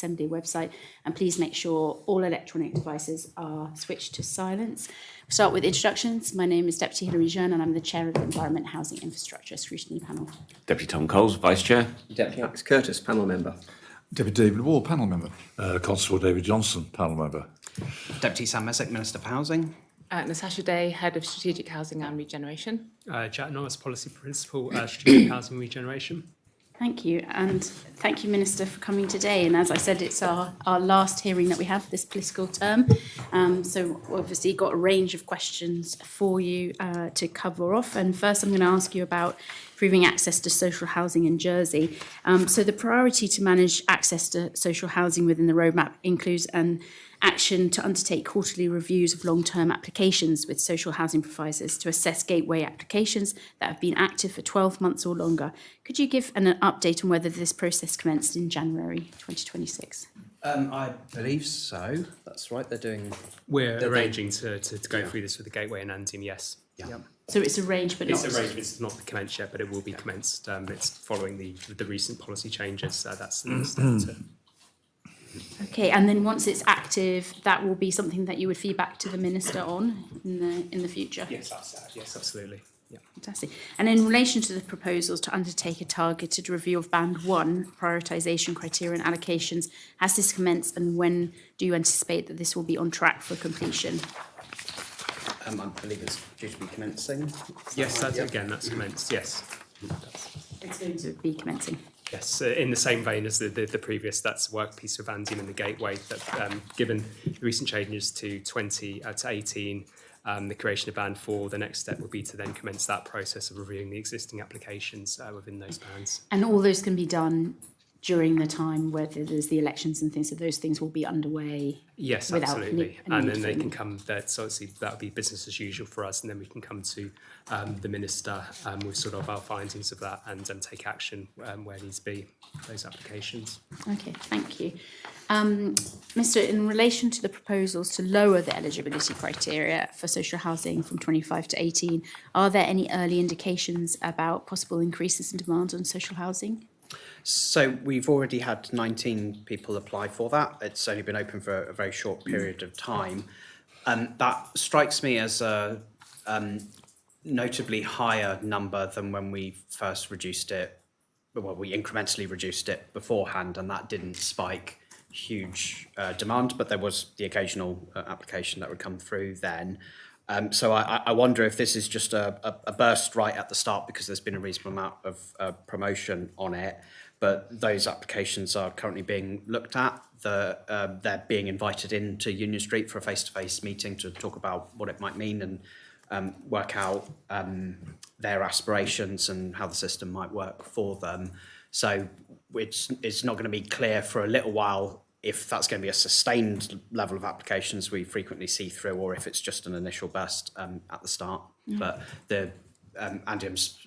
Assembly website. And please make sure all electronic devices are switched to silence. We'll start with introductions. My name is Deputy Hilary Jeune and I'm the Chair of the Environment, Housing Infrastructure Scrutiny Panel. Deputy Tom Coles, Vice Chair. Deputy Alex Curtis, Panel Member. Deputy David Wall, Panel Member. Constable David Johnson, Panel Member. Deputy Sam Messick, Minister for Housing. Natasha Day, Head of Strategic Housing and Regeneration. Jack Norris, Policy Principal, Strategic Housing Regeneration. Thank you, and thank you, Minister, for coming today. And as I said, it's our last hearing that we have this political term. So obviously got a range of questions for you to cover off. And first I'm going to ask you about improving access to social housing in Jersey. So the priority to manage access to social housing within the roadmap includes an action to undertake quarterly reviews of long-term applications with social housing providers to assess gateway applications that have been active for 12 months or longer. Could you give an update on whether this process commenced in January 2026? I believe so. That's right. We're arranging to go through this with the Gateway and Andean, yes. Yeah. Yep. So it's arranged, but It's not... arranged, it's not commenced yet, but it will be commenced. It's following the recent policy changes. That's the next step to... Okay, and then once it's active, that will be something that you would feed back to the Minister on in the future? Yes, yes, absolutely. Yeah. Fantastic. And in relation to the proposals to undertake a targeted review of Band 1 prioritisation criteria and allocations, has this commenced and when do you anticipate that this will be on track for completion? I believe it's due to be commencing. Yes, that's commenced, yes. It's going to be commencing. Yes, in the same vein as the previous, that's work piece of Andean and the Gateway, that given the recent changes to 20 to 18, the creation of Band 4, the next step would be to then commence that process of reviewing the existing applications within those bands. And all those can be done during the time where there's the elections and things, so those things will be underway. Yes, without absolutely. any And then need they for can come, so obviously that would be business as usual for us, and then we can come to the Minister with sort of our findings of that and take action where needs to be, those applications. Okay, thank you. Mr. In relation to the proposals to lower the eligibility criteria for social housing from 25 to 18, are there any early indications about possible increases in demand on social housing? So we've already had 19 people apply for that. It's only been open for a very short period of time. That strikes me as a notably higher number than when we first reduced it. Well, we incrementally reduced it beforehand, and that didn't spike huge demand, but there was the occasional application that would come through then. So I wonder if this is just a burst right at the start because there's been a reasonable amount of promotion on it, but those applications are currently being looked at. They're being invited into Union Street for a face-to-face meeting to talk about what it might mean and work out their aspirations and how the system might work for them. So it's not going to be clear for a little while if that's going to be a sustained level of applications we frequently see through, or if it's just an initial burst at the start. But the Andium's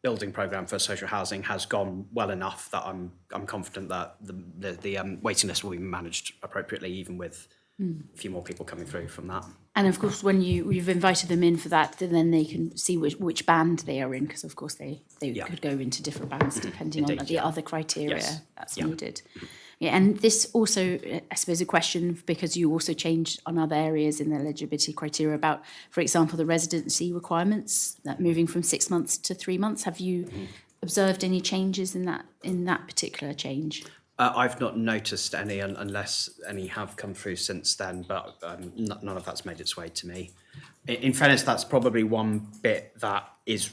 building programme for social housing has gone well enough that I'm confident that the waiting list will be managed appropriately, even with a few more people coming through from that. And of course, when you've invited them in for that, then they can see which band they are in, because of course they could go into different bands depending on the other criteria that's needed. Yeah, and this also, I suppose, a question, because you also changed on other areas in the eligibility criteria about, for example, the residency requirements, that moving from 6 months to 3 months. Have you observed any changes in that particular change? I've not noticed any, unless any have come through since then, but none of that's made its way to me. In fairness, that's probably one bit that is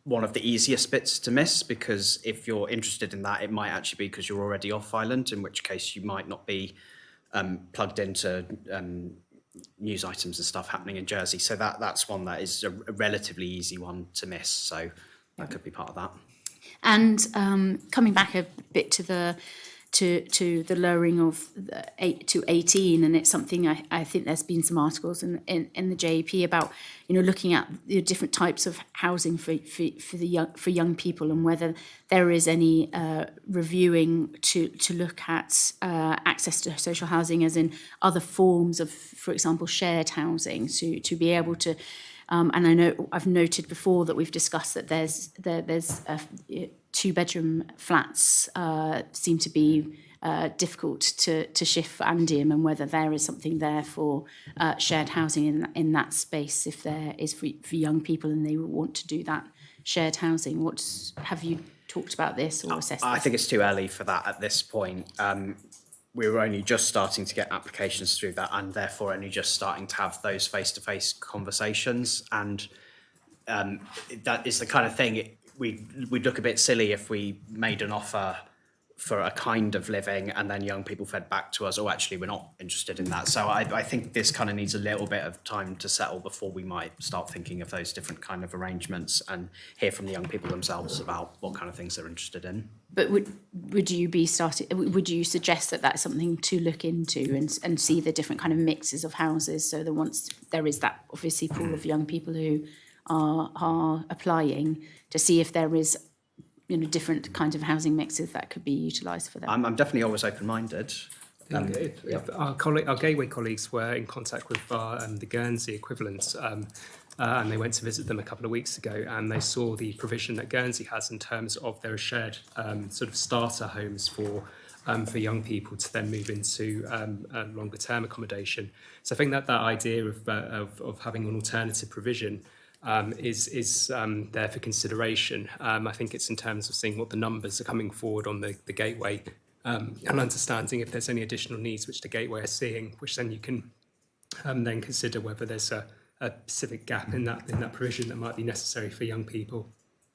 one of the easiest bits to miss, because if you're interested in that, it might actually be because you're already off island, in which case you might not be plugged into news items and stuff happening in Jersey. So that's one that is a relatively easy one to miss. So that could be part of that. And coming back a bit to the lowering of the 8 to 18, and it's something I think there's been some articles in the JEP about, looking at the different types of housing for young people, and whether there is any reviewing to look at access to social housing as in other forms of, for example, shared housing, to be able to. And I know I've noted before that we've discussed that there's 2-bedroom flats seem to be difficult to shift for Andium, and whether there is something there for shared housing in that space, if there is for young people and they want to do that shared housing. Have you talked about this or assessed I this? think it's too early for that at this point. We were only just starting to get applications through that, and therefore only just starting to have those face-to-face conversations. And that is the kind of thing we'd look a bit silly if we made an offer for a kind of living and then young people fed back to us, oh, actually, we're not interested in that. So I think this kind of needs a little bit of time to settle before we might start thinking of those different kind of arrangements and hear from the young people themselves about what kind of things they're interested in. But would you suggest that that's something to look into and see the different kind of mixes of houses, so that once there is that obviously pool of young people who are applying, to see if there is different kinds of housing mixes that could be utilised for them? I'm definitely always open-minded. If our Gateway colleagues were in contact with the Guernsey equivalents, and they went to visit them a couple of weeks ago, and they saw the provision that Guernsey has in terms of their shared sort of starter homes for young people to then move into longer term accommodation. So I think that idea of having an alternative provision is there for consideration. I think it's in terms of seeing what the numbers are coming forward on the Gateway, and understanding if there's any additional needs which the Gateway are seeing, which then you can then consider whether there's a specific gap in that provision that might be necessary for young people.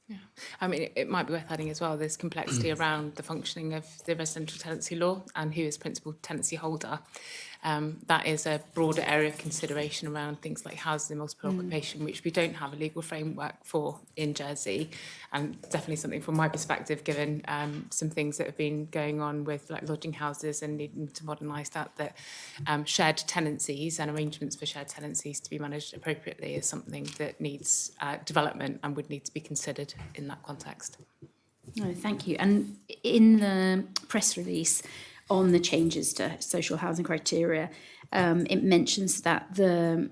Yeah, I mean, it might be worth adding as well, there's complexity around the functioning of the residential tenancy law and who is principal tenancy holder. That is a broader area of consideration around things like housing and multiple occupation, which we don't have a legal framework for in Jersey, and definitely something from my perspective, given some things that have been going on with like lodging houses and needing to modernise that shared tenancies and arrangements for shared tenancies to be managed appropriately is something that needs development and would need to be considered in that context. No, thank you. And in the press release on the changes to social housing criteria, it mentions that the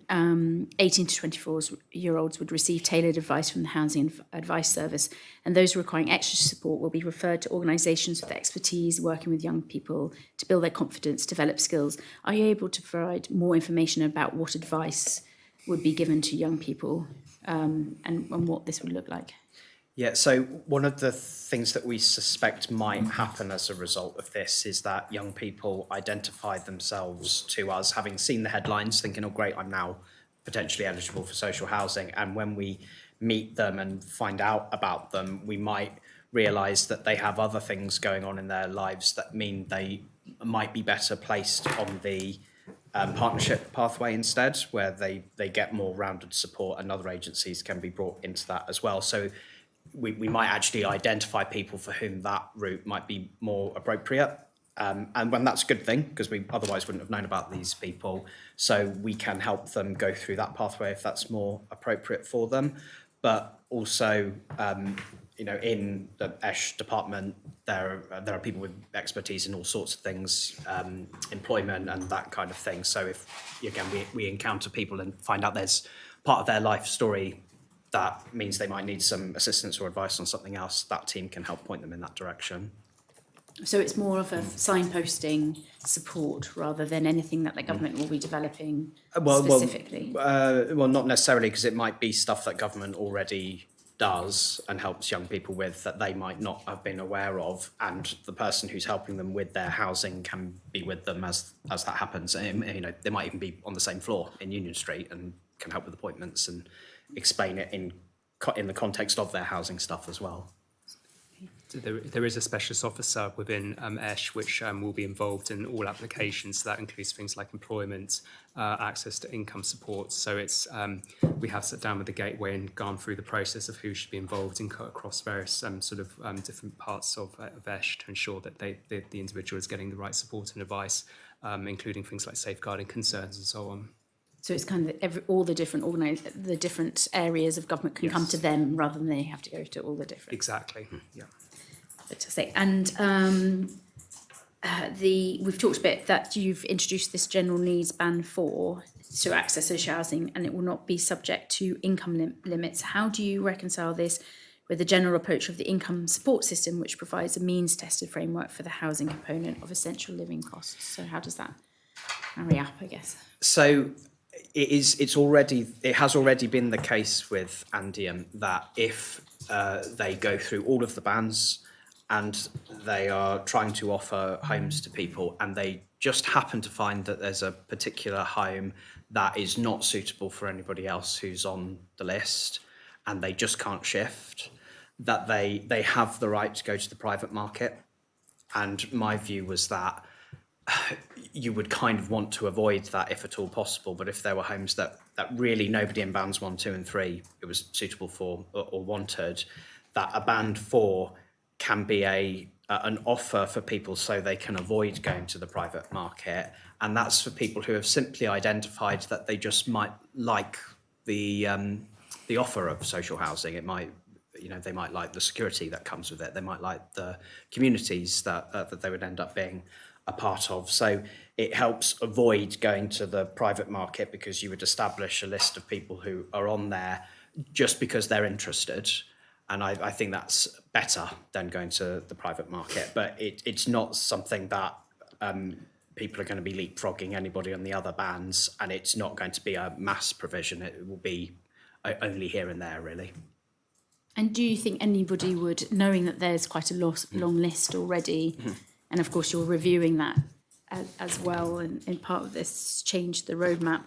18 to 24-year-olds would receive tailored advice from the Housing Advice Service, and those requiring extra support will be referred to organisations with expertise working with young people to build their confidence, develop skills. Are you able to provide more information about what advice would be given to young people and what this would look like? Yeah, so one of the things that we suspect might happen as a result of this is that young people identify themselves to us, having seen the headlines, thinking, oh, great, I'm now potentially eligible for social housing. And when we meet them and find out about them, we might realise that they have other things going on in their lives that mean they might be better placed on the partnership pathway instead, where they get more rounded support, and other agencies can be brought into that as well. So we might actually identify people for whom that route might be more appropriate. And when that's a good thing, because we otherwise wouldn't have known about these people. So we can help them go through that pathway if that's more appropriate for them. But also, in the ESH department, there are people with expertise in all sorts of things, employment and that kind of thing. So if, again, we encounter people and find out there's part of their life story that means they might need some assistance or advice on something else, that team can help point them in that direction. So it's more of a signposting support rather than anything that the government will be developing specifically? Well, not necessarily, because it might be stuff that government already does and helps young people with that they might not have been aware of, and the person who's helping them with their housing can be with them as that happens. And, they might even be on the same floor in Union Street and can help with appointments and explain it in the context of their housing stuff as well. So there is a specialist officer within ESH which will be involved in all applications. So that includes things like employment, access to income support. So it's we have sat down with the Gateway and gone through the process of who should be involved in across various different parts of ESH to ensure that the individual is getting the right support and advice, including things like safeguarding concerns and so on. So it's kind of all the different the different areas of government can come to them rather than they have to go to all the different. Exactly. Yeah. Fantastic. And we've talked a bit that you've introduced this general needs band 4 to access social housing, and it will not be subject to income limits. How do you reconcile this with the general approach of the income support system, which provides a means-tested framework for the housing component of essential living costs. So how does that marry up, I guess? So it has already been the case with Andium that if they go through all of the bands and they are trying to offer homes to people and they just happen to find that there's a particular home that is not suitable for anybody else who's on the list and they just can't shift, that they have the right to go to the private market. And my view was that you would kind of want to avoid that if at all possible. But if there were homes that really nobody in bands 1, 2 and 3 it was suitable for or wanted, that a band 4 can be an offer for people so they can avoid going to the private market. And that's for people who have simply identified that they just might like the offer of social housing. It might, they might like the security that comes with it. They might like the communities that they would end up being a part of. So it helps avoid going to the private market because you would establish a list of people who are on there just because they're interested. And I think that's better than going to the private market. But it's not something that people are going to be leapfrogging anybody on the other bands, and it's not going to be a mass provision. It will be only here and there, really. And do you think anybody would, knowing that there's quite a long list already, and of course you're reviewing that as well, and part of this change the roadmap,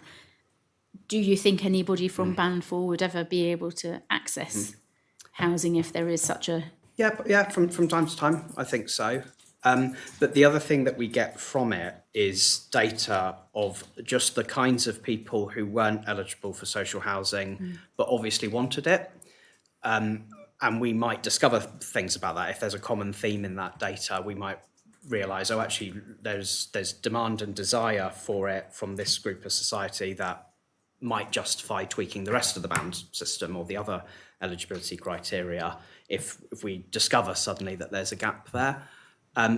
do you think anybody from Band 4 would ever be able to access housing if there is such a... Yeah, from time to time, I think so. But the other thing that we get from it is data of just the kinds of people who weren't eligible for social housing, but obviously wanted it. And we might discover things about that. If there's a common theme in that data, we might realise, actually, there's demand and desire for it from this group of society that might justify tweaking the rest of the band system or the other eligibility criteria if we discover suddenly that there's a gap there.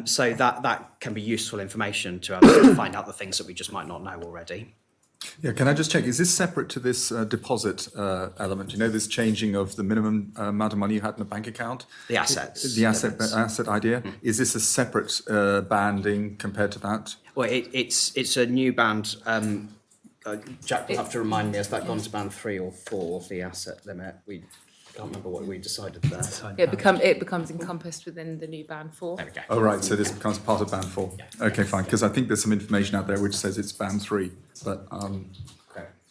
So that can be useful information to us to find out the things that we just might not know already. Yeah, can I just check, is this separate to this deposit element? This changing of the minimum amount of money you had in a bank account? The assets. The asset idea? Is this a separate banding compared to that? Well, it's a new band. Jack will have to remind me, has that gone to band 3 or 4, the asset limit? We can't remember what we decided there. It becomes encompassed within the new band 4. There we go. Oh, right, so this becomes part of band 4. Okay, fine, because I think there's some information out there which says it's band 3, but the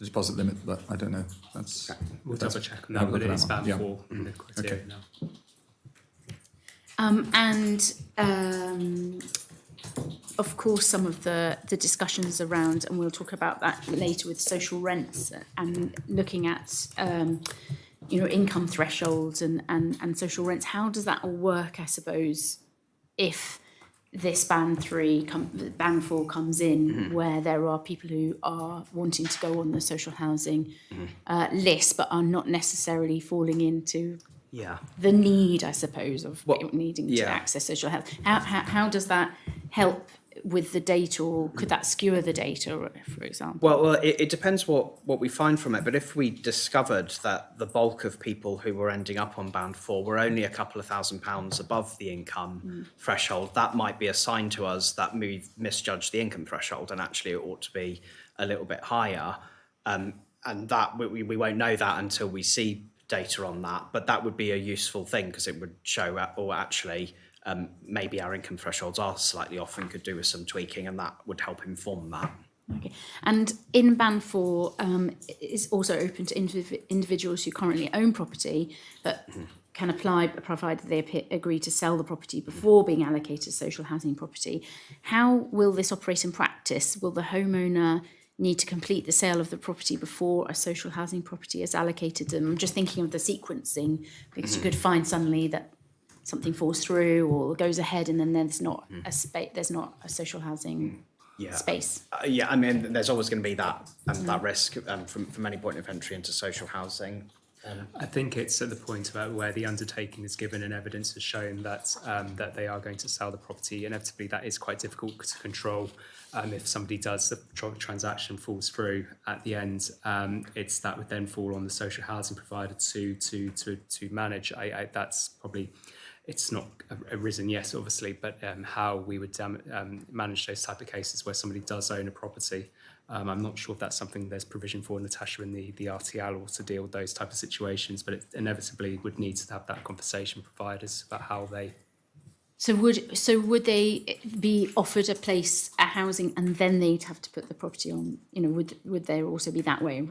deposit limit, but I don't know. We'll double check on have that, a but look it at is that one. band Yeah. 4 in the criteria now. Of course, some of the discussions around, and we'll talk about that later with social rents and looking at, income thresholds and social rents. How does that all work, I suppose, if this band 4 comes in, where there are people who are wanting to go on the social housing list, but are not necessarily falling into the need, I suppose, of needing to access social health. How does that help with the data, or could that skewer the data, for example? Well, it depends what we find from it. But if we discovered that the bulk of people who were ending up on band 4 were only a couple of £1,000s above the income threshold, that might be a sign to us that we've misjudged the income threshold, and actually it ought to be a little bit higher. And that we won't know that until we see data on that. But that would be a useful thing, because it would show, maybe our income thresholds are slightly off and could do with some tweaking, and that would help inform that. Okay. And in band 4 is also open to individuals who currently own property but can apply, provided they agree to sell the property before being allocated social housing property. How will this operate in practice? Will the homeowner need to complete the sale of the property before a social housing property is allocated to them? I'm just thinking of the sequencing, because you could find suddenly that something falls through or goes ahead, and then there's not there's not a social housing space. I mean, there's always going to be that risk from any point of entry into social housing. I think it's at the point about where the undertaking is given and evidence has shown that that they are going to sell the property. Inevitably, that is quite difficult to control. If somebody does, the transaction falls through at the end. It's that would then fall on the social housing provider to manage. That's probably. It's not arisen yet, obviously, but how we would manage those type of cases where somebody does own a property. I'm not sure if that's something there's provision for, Natasha, in the RTL or to deal with those type of situations, but it inevitably would need to have that conversation with providers about how they. So would they be offered a place at housing and then they'd have to put the property on? You know, would there also be that way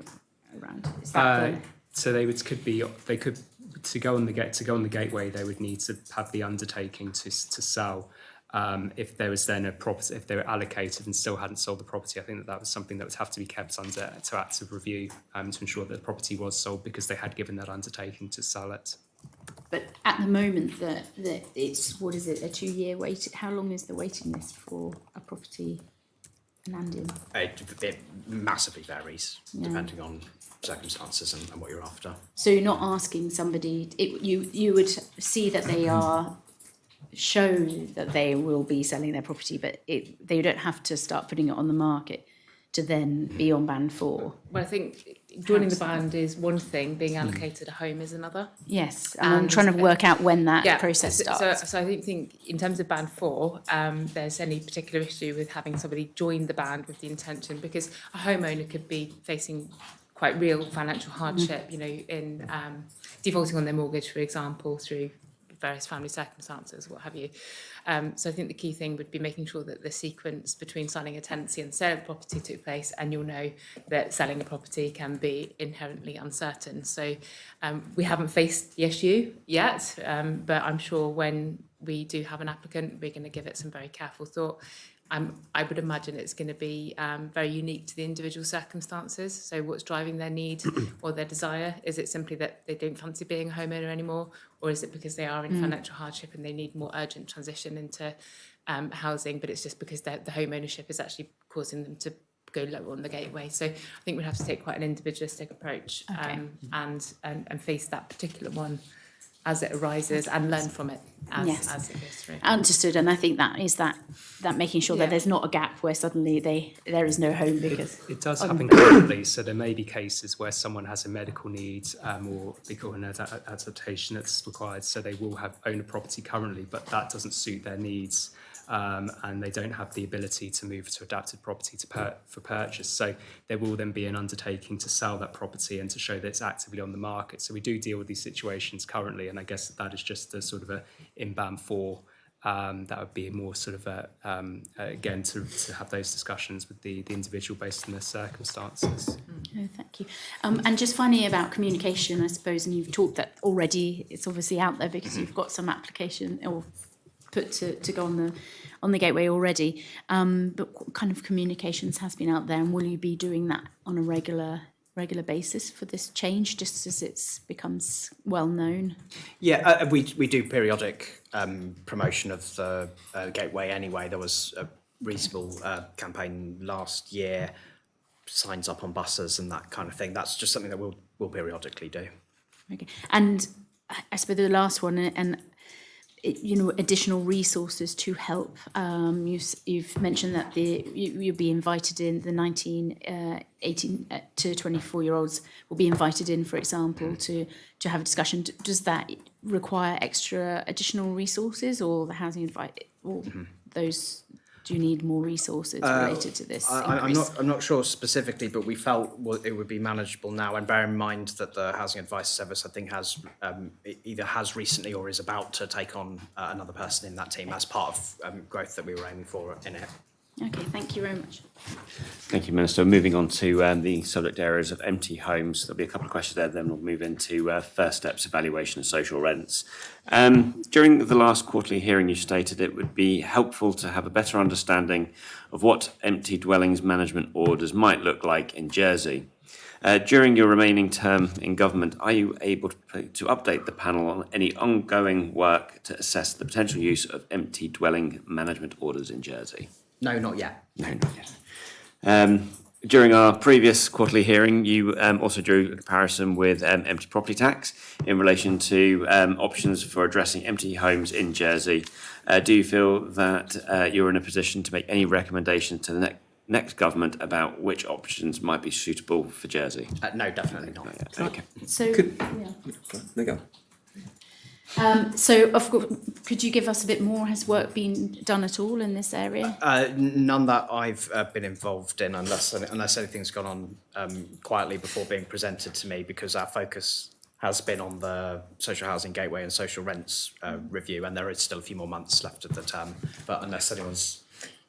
around? Is that So they could to go on the gateway. They would need to have the undertaking to sell. If there was then a property, if they were allocated and still hadn't sold the property, I think that was something that would have to be kept under to active review to ensure that the property was sold because they had given that undertaking to sell it. But at the moment, that it's, what is it, a 2-year wait? How long is the waiting list for a property in Andian? It massively varies depending on circumstances and what you're after. So you're not asking somebody, you would see that they are show that they will be selling their property, but they don't have to start putting it on the market to then be on band 4. Well, I think joining the band is one thing, being allocated a home is another. Yes, and I'm trying to work out when that process starts. So I think in terms of band 4, there's any particular issue with having somebody join the band with the intention, because a homeowner could be facing quite real financial hardship, you know, in defaulting on their mortgage, for example, through various family circumstances, what have you. So I think the key thing would be making sure that the sequence between signing a tenancy and sale of the property took place, and you'll know that selling a property can be inherently uncertain. So we haven't faced the issue yet, but I'm sure when we do have an applicant, we're going to give it some very careful thought. I would imagine it's going to be very unique to the individual circumstances. So what's driving their need or their desire? Is it simply that they don't fancy being a homeowner anymore? Or is it because they are in financial hardship and they need more urgent transition into housing, but it's just because the home ownership is actually causing them to go lower on the gateway? So I think we'd have to take quite an individualistic approach and face that particular one as it arises and learn from it as it goes through. Understood, and I think that is that making sure that there's not a gap where suddenly there is no home because it does happen currently. So there may be cases where someone has a medical need or because an adaptation that's required, so they will own a property currently, but that doesn't suit their needs. And they don't have the ability to move to adapted property for purchase. So there will then be an undertaking to sell that property and to show that it's actively on the market. So we do deal with these situations currently, and I guess that is just a sort of a in band 4. That would be more sort of again to have those discussions with the individual based on their circumstances. Oh, thank you. And just finally about communication, I suppose, and you've talked that already. It's obviously out there because you've got some application or put to go on the gateway already, but what kind of communications has been out there, and will you be doing that on a regular basis for this change, just as it becomes well known? Yeah, we do periodic promotion of the gateway anyway. There was a reasonable campaign last year, signs up on buses and that kind of thing. That's just something that we'll periodically do. Okay, and I suppose the last one, and additional resources to help. You've mentioned that you'll be invited in, the 18 to 24-year-olds will be invited in, for example, to have a discussion. Does that require extra additional resources, or the housing invite, or those? Do you need more resources related to this? I'm not sure specifically, but we felt it would be manageable now. And bear in mind that the Housing Advice Service, I think, either has recently or is about to take on another person in that team as part of growth that we were aiming for in it. Okay, thank you very much. Thank you, Minister. Moving on to the subject areas of empty homes. There'll be a couple of questions there, then we'll move into first steps evaluation of social rents. During the last quarterly hearing, you stated it would be helpful to have a better understanding of what empty dwellings management orders might look like in Jersey. During your remaining term in government, are you able to update the panel on any ongoing work to assess the potential use of empty dwelling management orders in Jersey? No, not yet. No, not yet. During our previous quarterly hearing, you also drew a comparison with empty property tax in relation to options for addressing empty homes in Jersey. Do you feel that you're in a position to make any recommendations to the next government about which options might be suitable for Jersey? No, definitely not. Okay. So, yeah. So, of course, could you give us a bit more? Has work been done at all in this area? None that I've been involved in, unless anything's gone on quietly before being presented to me, because our focus has been on the social housing gateway and social rents review, and there is still a few more months left of the term. But unless anyone's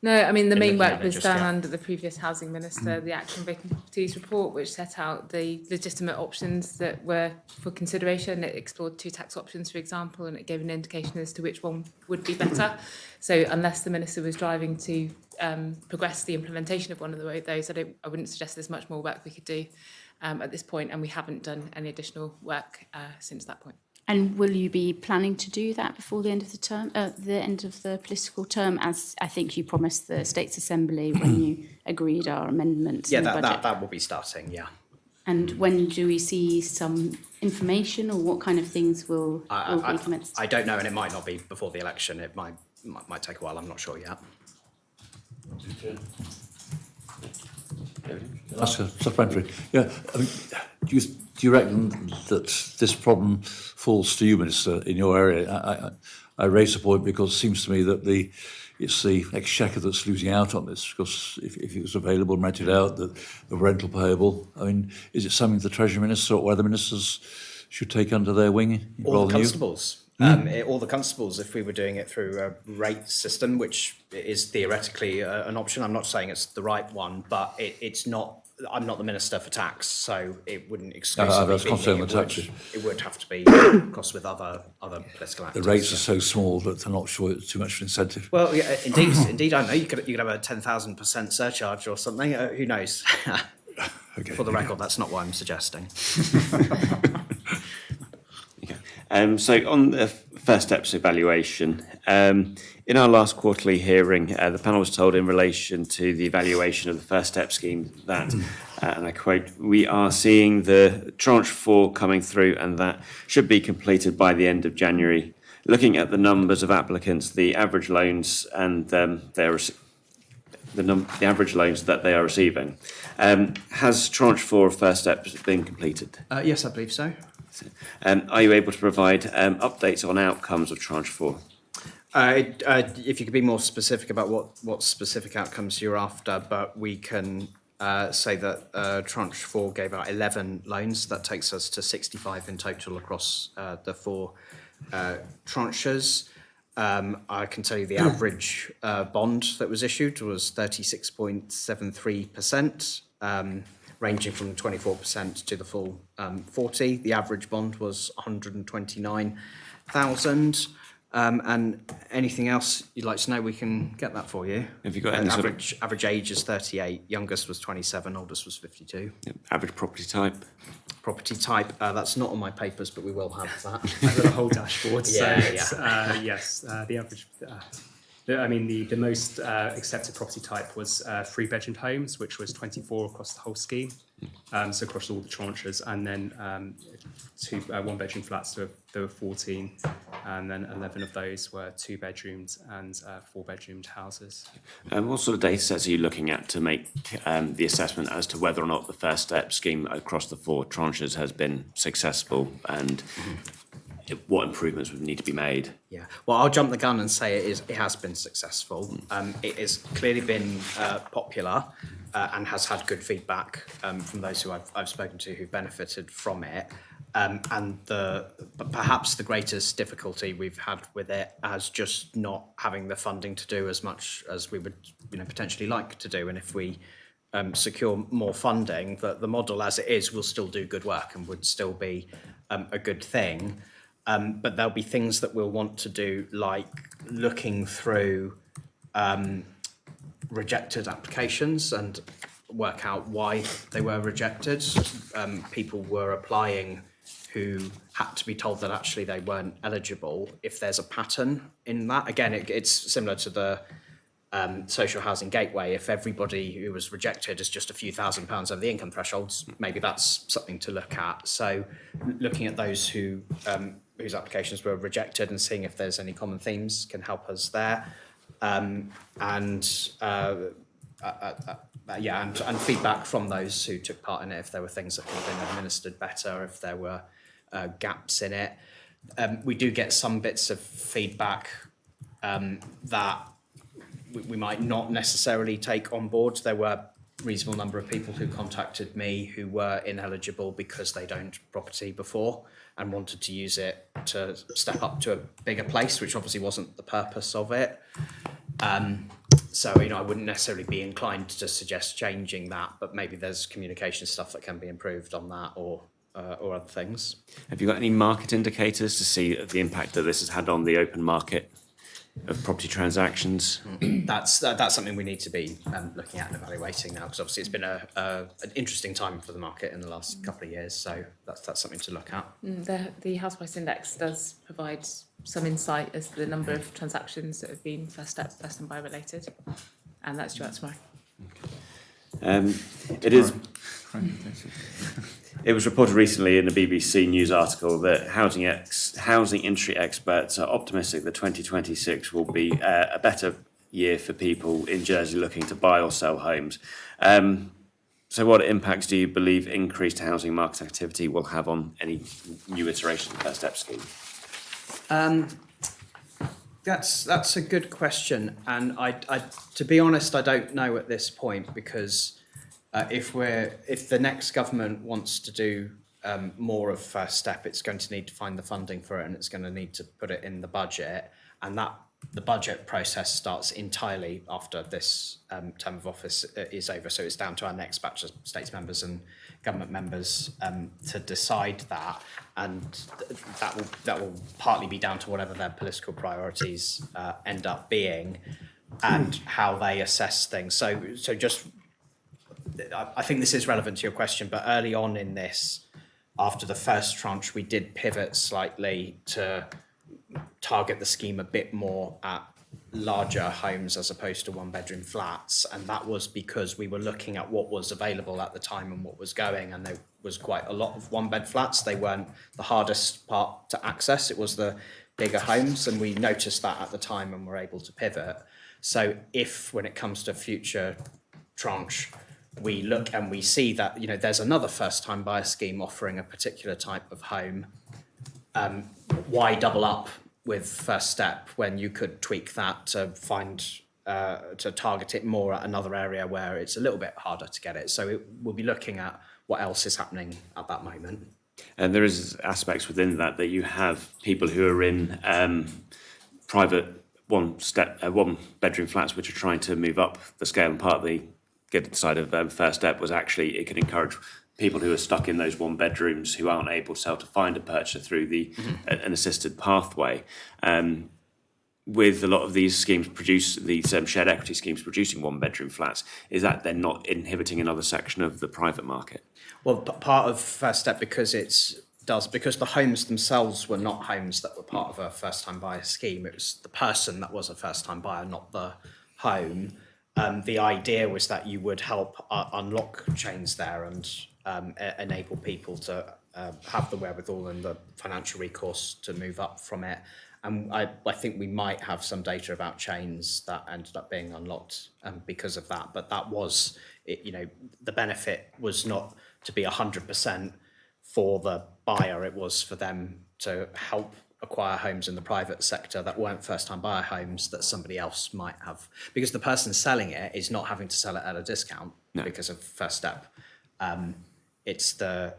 No, I mean, the been main looking work at it was just done yet. under the previous housing minister, the Action on Vacant Properties report, which set out the legitimate options that were for consideration. It explored 2 tax options, for example, and it gave an indication as to which one would be better. So unless the minister was driving to progress the implementation of one of those, I wouldn't suggest there's much more work we could do at this point, and we haven't done any additional work since that point. And will you be planning to do that before the end of the term, the end of the political term, as I think you promised the States Assembly when you agreed our amendments in the budget? that will be starting. Yeah. And when do we see some information, or what kind of things will be commenced? I don't know, and it might not be before the election. It might take a while. I'm not sure yet. That's a supplementary. Yeah, I mean, do you reckon that this problem falls to you, Minister, in your area? I raise the point because it seems to me that it's the Exchequer that's losing out on this, because if it was available and rented out, the rental payable, I mean, is it something the Treasury Minister or other ministers should take under their wing? All the constables. All the constables, if we were doing it through a rate system, which is theoretically an option. I'm not saying it's the right one, but it's not. I'm not the Minister for Tax, so it wouldn't exclusively that's be concerned me. with taxes. It would have to be across with other political actors. The rates are so small that I'm not sure it's too much of an incentive. Well, yeah, indeed. I don't know. You could have a 10,000% surcharge or something. Who knows? Okay. For the record, that's not what I'm suggesting. So on the first steps evaluation, in our last quarterly hearing, the panel was told in relation to the evaluation of the first step scheme that, and I quote, "We are seeing the tranche 4 coming through and that should be completed by the end of January. Looking at the numbers of applicants, the average loans and the average loans that they are receiving. Has tranche 4 of first steps been completed? Yes, I believe so. Are you able to provide updates on outcomes of tranche 4? If you could be more specific about what specific outcomes you're after, but we can say that tranche 4 gave out 11 loans. That takes us to 65 in total across the 4 tranches. I can tell you the average bond that was issued was 36.73%, ranging from 24% to the full 40. The average bond was 129,000. And anything else you'd like to know, we can get that for you. Have you got any sort of average age is 38, youngest was 27, oldest was 52. average property type? Property type, that's not on my papers, but we will have that. I've got a whole dashboard. Yeah, So it's, yes, the average. The most accepted property type was 3-bedroom homes, which was 24 across the whole scheme, so across all the tranches, and then 2 1-bedroom flats, there were 14, and then 11 of those were 2-bedroomed and 4-bedroomed houses. What sort of data sets are you looking at to make the assessment as to whether or not the first step scheme across the 4 tranches has been successful, and what improvements would need to be made? Yeah, well, I'll jump the gun and say it has been successful. It has clearly been popular and has had good feedback from those who I've spoken to who've benefited from it. But perhaps the greatest difficulty we've had with it as just not having the funding to do as much as we would, potentially like to do. And if we secure more funding, the model as it is will still do good work and would still be a good thing. But there'll be things that we'll want to do, like looking through rejected applications and work out why they were rejected. People were applying who had to be told that actually they weren't eligible. If there's a pattern in that, again, it's similar to the social housing gateway, if everybody who was rejected is just a few £1,000s over the income thresholds, maybe that's something to look at. So looking at those who whose applications were rejected and seeing if there's any common themes can help us there. And feedback from those who took part in it, if there were things that could have been administered better, if there were gaps in it. We do get some bits of feedback that we might not necessarily take on board. There were a reasonable number of people who contacted me who were ineligible because they'd owned property before and wanted to use it to step up to a bigger place, which obviously wasn't the purpose of it. So, I wouldn't necessarily be inclined to suggest changing that, but maybe there's communication stuff that can be improved on that or other things. Have you got any market indicators to see the impact that this has had on the open market of property transactions? That's something we need to be looking at and evaluating now, because obviously it's been an interesting time for the market in the last couple of years. So that's something to look at. The house price index does provide some insight as to the number of transactions that have been first time buyer related, and that's due out tomorrow. It was reported recently in a BBC News article that housing industry experts are optimistic that 2026 will be a better year for people in Jersey looking to buy or sell homes. So what impacts do you believe increased housing market activity will have on any new iteration of the First Step scheme? That's a good question, and I to be honest, I don't know at this point, because if the next government wants to do more of First Step, it's going to need to find the funding for it, and it's going to need to put it in the budget, and the budget process starts entirely after this term of office is over. So it's down to our next batch of states members and government members to decide that, and that will partly be down to whatever their political priorities end up being, and how they assess things. So just, I think this is relevant to your question, but early on in this, after the first tranche, we did pivot slightly to target the scheme a bit more at larger homes as opposed to one-bedroom flats, and that was because we were looking at what was available at the time and what was going, and there was quite a lot of one-bed flats. They weren't the hardest part to access, it was the bigger homes, and we noticed that at the time and were able to pivot. So if, when it comes to future tranche, we look and we see that there's another first-time buyer scheme offering a particular type of home, why double up with First Step when you could tweak that to to target it more at another area where it's a little bit harder to get it? So we'll be looking at what else is happening at that moment. And there is aspects within that you have people who are in private one-bedroom flats which are trying to move up the scale, and part of the good side of First Step was actually it can encourage people who are stuck in those one bedrooms who aren't able to find a purchaser through an assisted pathway. With a lot of these schemes shared equity schemes producing one bedroom flats, is that they're not inhibiting another section of the private market? Well, part of First Step, because the homes themselves were not homes that were part of a first time buyer scheme, it was the person that was a first time buyer, not the home. The idea was that you would help unlock chains there and enable people to have the wherewithal and the financial recourse to move up from it. And I think we might have some data about chains that ended up being unlocked because of that. But that was, the benefit was not to be 100% for the buyer. It was for them to help acquire homes in the private sector that weren't first-time buyer homes that somebody else might have. Because the person selling it is not having to sell it at a discount because of First Step. It's the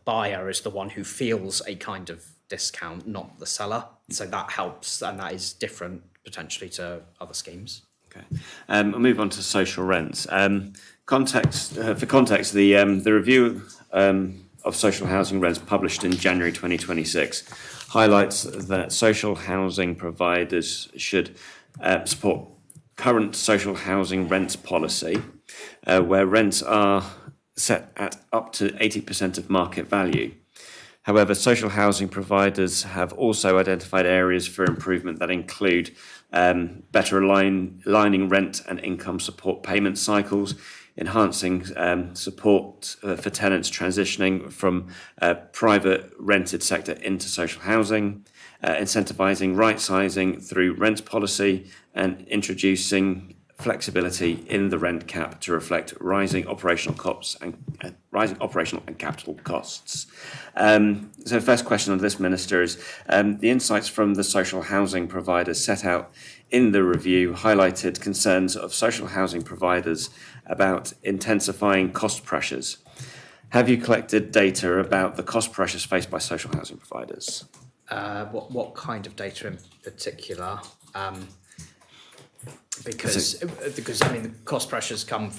buyer is the one who feels a kind of discount, not the seller. So that helps, and that is different potentially to other schemes. Okay, I'll move on to social rents. For context, the review of social housing rents published in January 2026 highlights that social housing providers should support current social housing rents policy, where rents are set at up to 80% of market value. However, social housing providers have also identified areas for improvement that include better aligning rent and income support payment cycles, enhancing support for tenants transitioning from private rented sector into social housing, incentivising right sizing through rent policy, and introducing flexibility in the rent cap to reflect rising operational and capital costs. So first question on this, Minister, is the insights from the social housing providers set out in the review highlighted concerns of social housing providers about intensifying cost pressures. Have you collected data about the cost pressures faced by social housing providers? What kind of data in particular? Because I mean the cost pressures come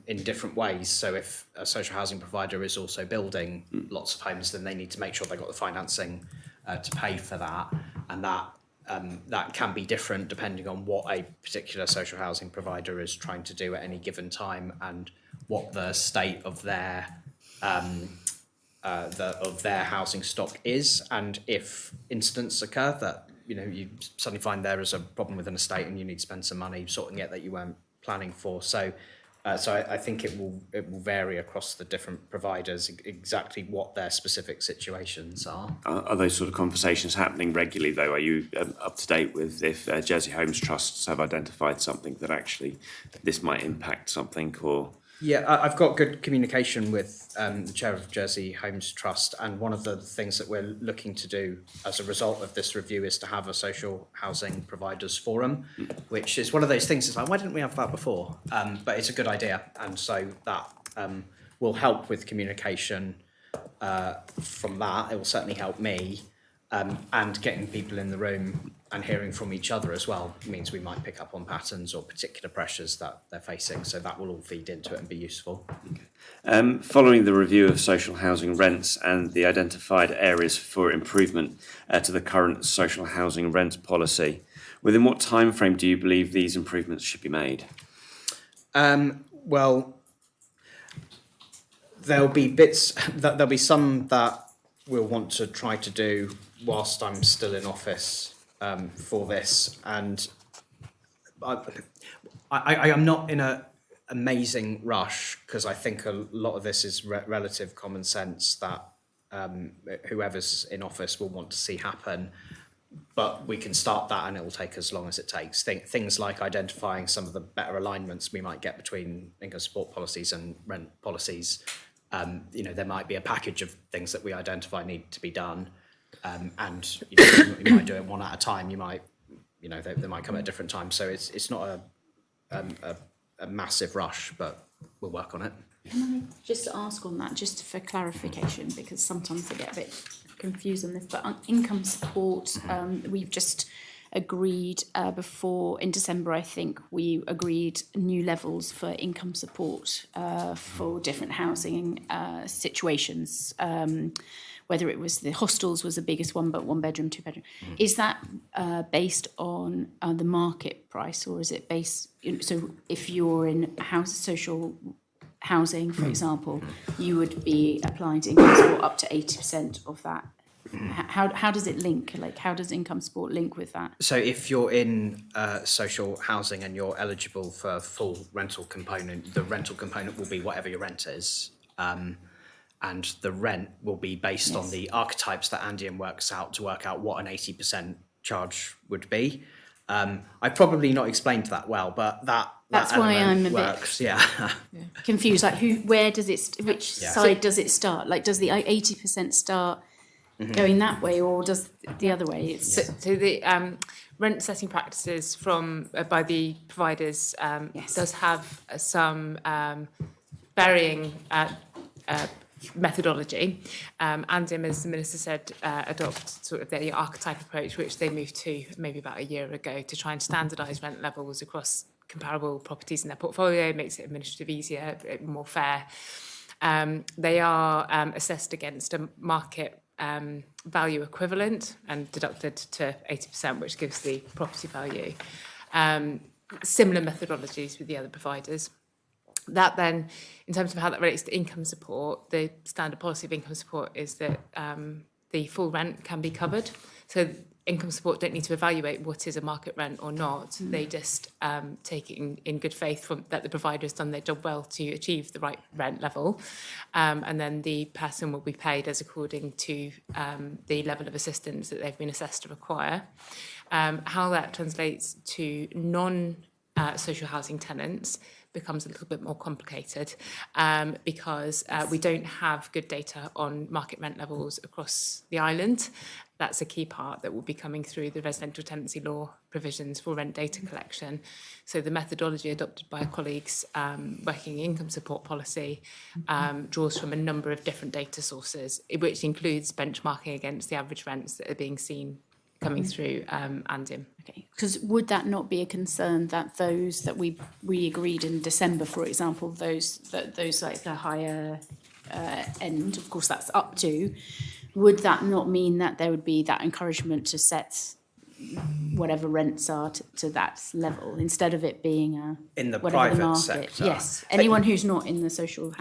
in different ways. So if a social housing provider is also building lots of homes, then they need to make sure they've got the financing to pay for that, and that can be different depending on what a particular social housing provider is trying to do at any given time and what the state of their housing stock is, and if incidents occur that you suddenly find there is a problem with an estate and you need to spend some money sorting it that you weren't planning for. So I think it will vary across the different providers exactly what their specific situations are. Are those sort of conversations happening regularly, though? Are you up to date with if Jersey Homes Trusts have identified something that actually this might impact something, or? Yeah, I've got good communication with the chair of Jersey Homes Trust, and one of the things that we're looking to do as a result of this review is to have a social housing providers forum, which is one of those things. It's like, why didn't we have that before? But it's a good idea, and so that will help with communication from that. It will certainly help me, and getting people in the room and hearing from each other as well means we might pick up on patterns or particular pressures that they're facing. So that will all feed into it and be useful. Okay. Following the review of social housing rents and the identified areas for improvement to the current social housing rent policy, within what time frame do you believe these improvements should be made? Well, there'll be some that we'll want to try to do whilst I'm still in office for this, and I am not in a amazing rush because I think a lot of this is relative common sense that whoever's in office will want to see happen. But we can start that, and it will take as long as it takes. Things like identifying some of the better alignments we might get between income support policies and rent policies. There might be a package of things that we identify need to be done, and you might do it one at a time. You might, they might come at a different time. So it's not a massive rush, but we'll work on it. Can I just ask on that, just for clarification, because sometimes I get a bit confused on this, but on income support, we've just agreed before, in December, I think, we agreed new levels for income support for different housing situations, whether it was the hostels was the biggest one, but 1 bedroom, 2 bedroom. Is that based on the market price, or is it based, so if you're in social housing, for example, you would be applying to income support up to 80% of that. How does it link? Like, how does income support link with that? So if you're in social housing and you're eligible for full rental component, the rental component will be whatever your rent is. And the rent will be based on the archetypes that Andian works out to work out what an 80% charge would be. I've probably not explained that well, but that's why I'm a works. bit confused. Like, where does it? Which side does it start? Like, does the 80% start going that way, or does the other way? So the rent setting practices from by the providers does have some varying methodology. Andim, as the Minister said, adopt sort of the archetype approach, which they moved to maybe about a year ago to try and standardise rent levels across comparable properties in their portfolio, makes it administrative easier, more fair. They are assessed against a market value equivalent and deducted to 80%, which gives the property value. Similar methodologies with the other providers. That then, in terms of how that relates to income support, the standard policy of income support is that the full rent can be covered. So income support don't need to evaluate what is a market rent or not. They just take it in good faith that the provider has done their job well to achieve the right rent level. And then the person will be paid as according to the level of assistance that they've been assessed to require. How that translates to non-social housing tenants becomes a little bit more complicated because we don't have good data on market rent levels across the island. That's a key part that will be coming through the residential tenancy law provisions for rent data collection. So the methodology adopted by our colleagues working income support policy draws from a number of different data sources, which includes benchmarking against the average rents that are being seen coming through Andim. Okay, because would that not be a concern that those that we agreed in December, for example, those like the higher end, of course that's up to, would that not mean that there would be that encouragement to set whatever rents are to that level instead of it being in the whatever private the market? sector? Yes, anyone who's not in the social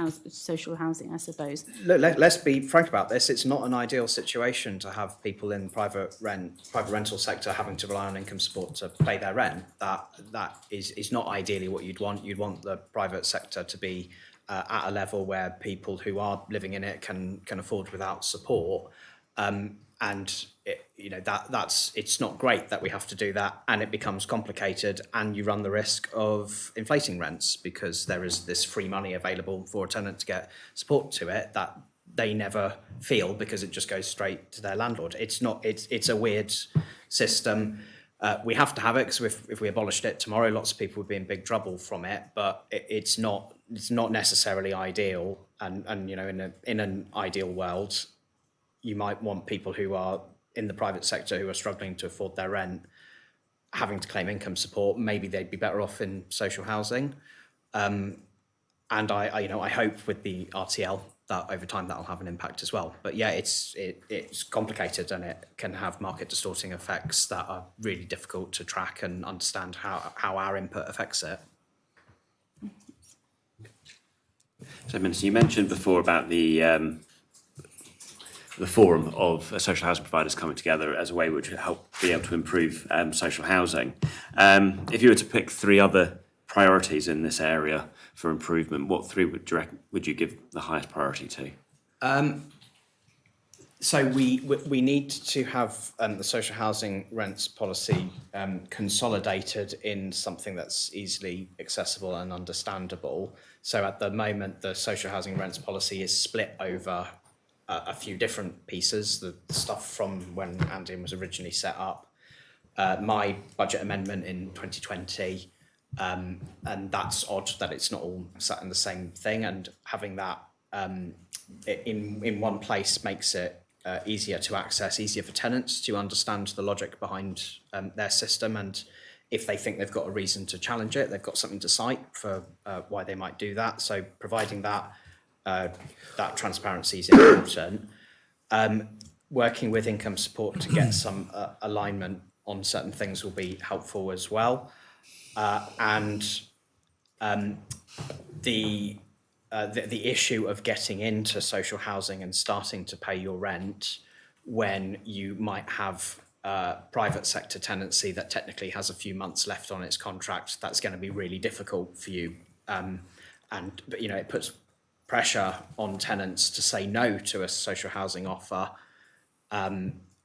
housing, I suppose. Look, let's be frank about this. It's not an ideal situation to have people in private rental sector having to rely on income support to pay their rent. That is not ideally what you'd want. You'd want the private sector to be at a level where people who are living in it can afford without support. And it's not great that we have to do that, and it becomes complicated, and you run the risk of inflating rents because there is this free money available for a tenant to get support to it that they never feel because it just goes straight to their landlord. It's a weird system. We have to have it because if we abolished it tomorrow, lots of people would be in big trouble from it. But it's not necessarily ideal, and in an ideal world, you might want people who are in the private sector who are struggling to afford their rent having to claim income support. Maybe they'd be better off in social housing. And I hope with the RTL that over time that'll have an impact as well. But yeah, it's complicated, and it can have market distorting effects that are really difficult to track and understand how our input affects it. So, Minister, you mentioned before about the forum of social housing providers coming together as a way which would help be able to improve social housing. If you were to pick three other priorities in this area for improvement, what three would you give the highest priority to? So we need to have the social housing rents policy consolidated in something that's easily accessible and understandable. So at the moment, the social housing rents policy is split over a few different pieces, the stuff from when Andim was originally set up, my budget amendment in 2020, and that's odd that it's not all sat in the same thing, and having that in one place makes it easier to access, easier for tenants to understand the logic behind their system, and if they think they've got a reason to challenge it, they've got something to cite for why they might do that. So providing that transparency is important. Working with income support to get some alignment on certain things will be helpful as well. And the issue of getting into social housing and starting to pay your rent when you might have private sector tenancy that technically has a few months left on its contract, that's going to be really difficult for you. But it puts pressure on tenants to say no to a social housing offer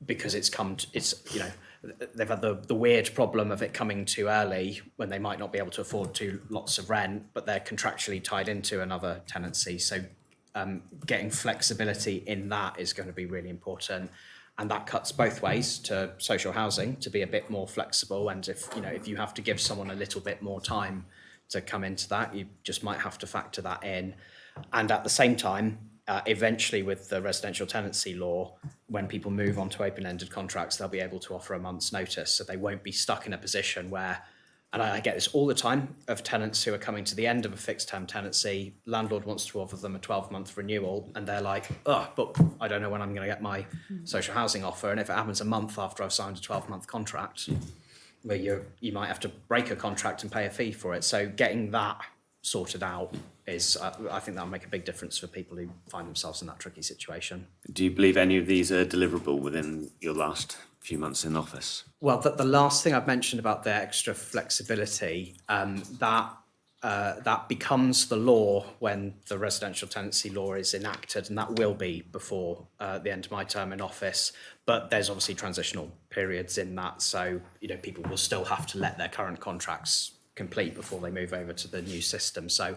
because they've had the weird problem of it coming too early when they might not be able to afford lots of rent, but they're contractually tied into another tenancy. So getting flexibility in that is going to be really important. And that cuts both ways to social housing to be a bit more flexible. And if you have to give someone a little bit more time to come into that, you just might have to factor that in. And at the same time, eventually with the residential tenancy law, when people move on to open-ended contracts, they'll be able to offer a month's notice. So they won't be stuck in a position where, and I get this all the time, of tenants who are coming to the end of a fixed-term tenancy, landlord wants to offer them a 12-month renewal, and they're like, but I don't know when I'm going to get my social housing offer. And if it happens a month after I've signed a 12-month contract, where you might have to break a contract and pay a fee for it. So getting that sorted out is, I think that'll make a big difference for people who find themselves in that tricky situation. Do you believe any of these are deliverable within your last few months in office? Well, the last thing I've mentioned about the extra flexibility, that becomes the law when the residential tenancy law is enacted, and that will be before the end of my term in office. But there's obviously transitional periods in that, so people will still have to let their current contracts complete before they move over to the new system. So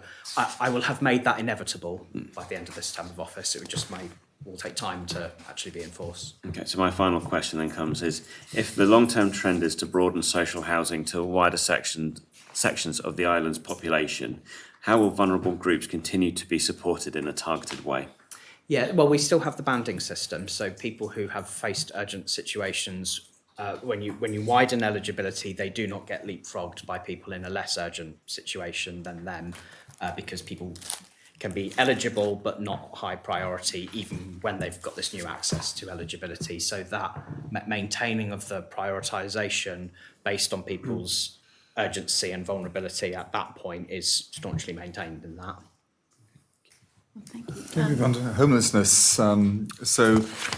I will have made that inevitable by the end of this term of office. It would just will take time to actually be enforced. Okay, so my final question then comes is, if the long-term trend is to broaden social housing to a wider sections of the island's population, how will vulnerable groups continue to be supported in a targeted way? Yeah, well, we still have the banding system, so people who have faced urgent situations, when you widen eligibility, they do not get leapfrogged by people in a less urgent situation than them, because people can be eligible but not high priority even when they've got this new access to eligibility. So that maintaining of the prioritisation based on people's urgency and vulnerability at that point is staunchly maintained in that. Thank you. Can we move on to homelessness? So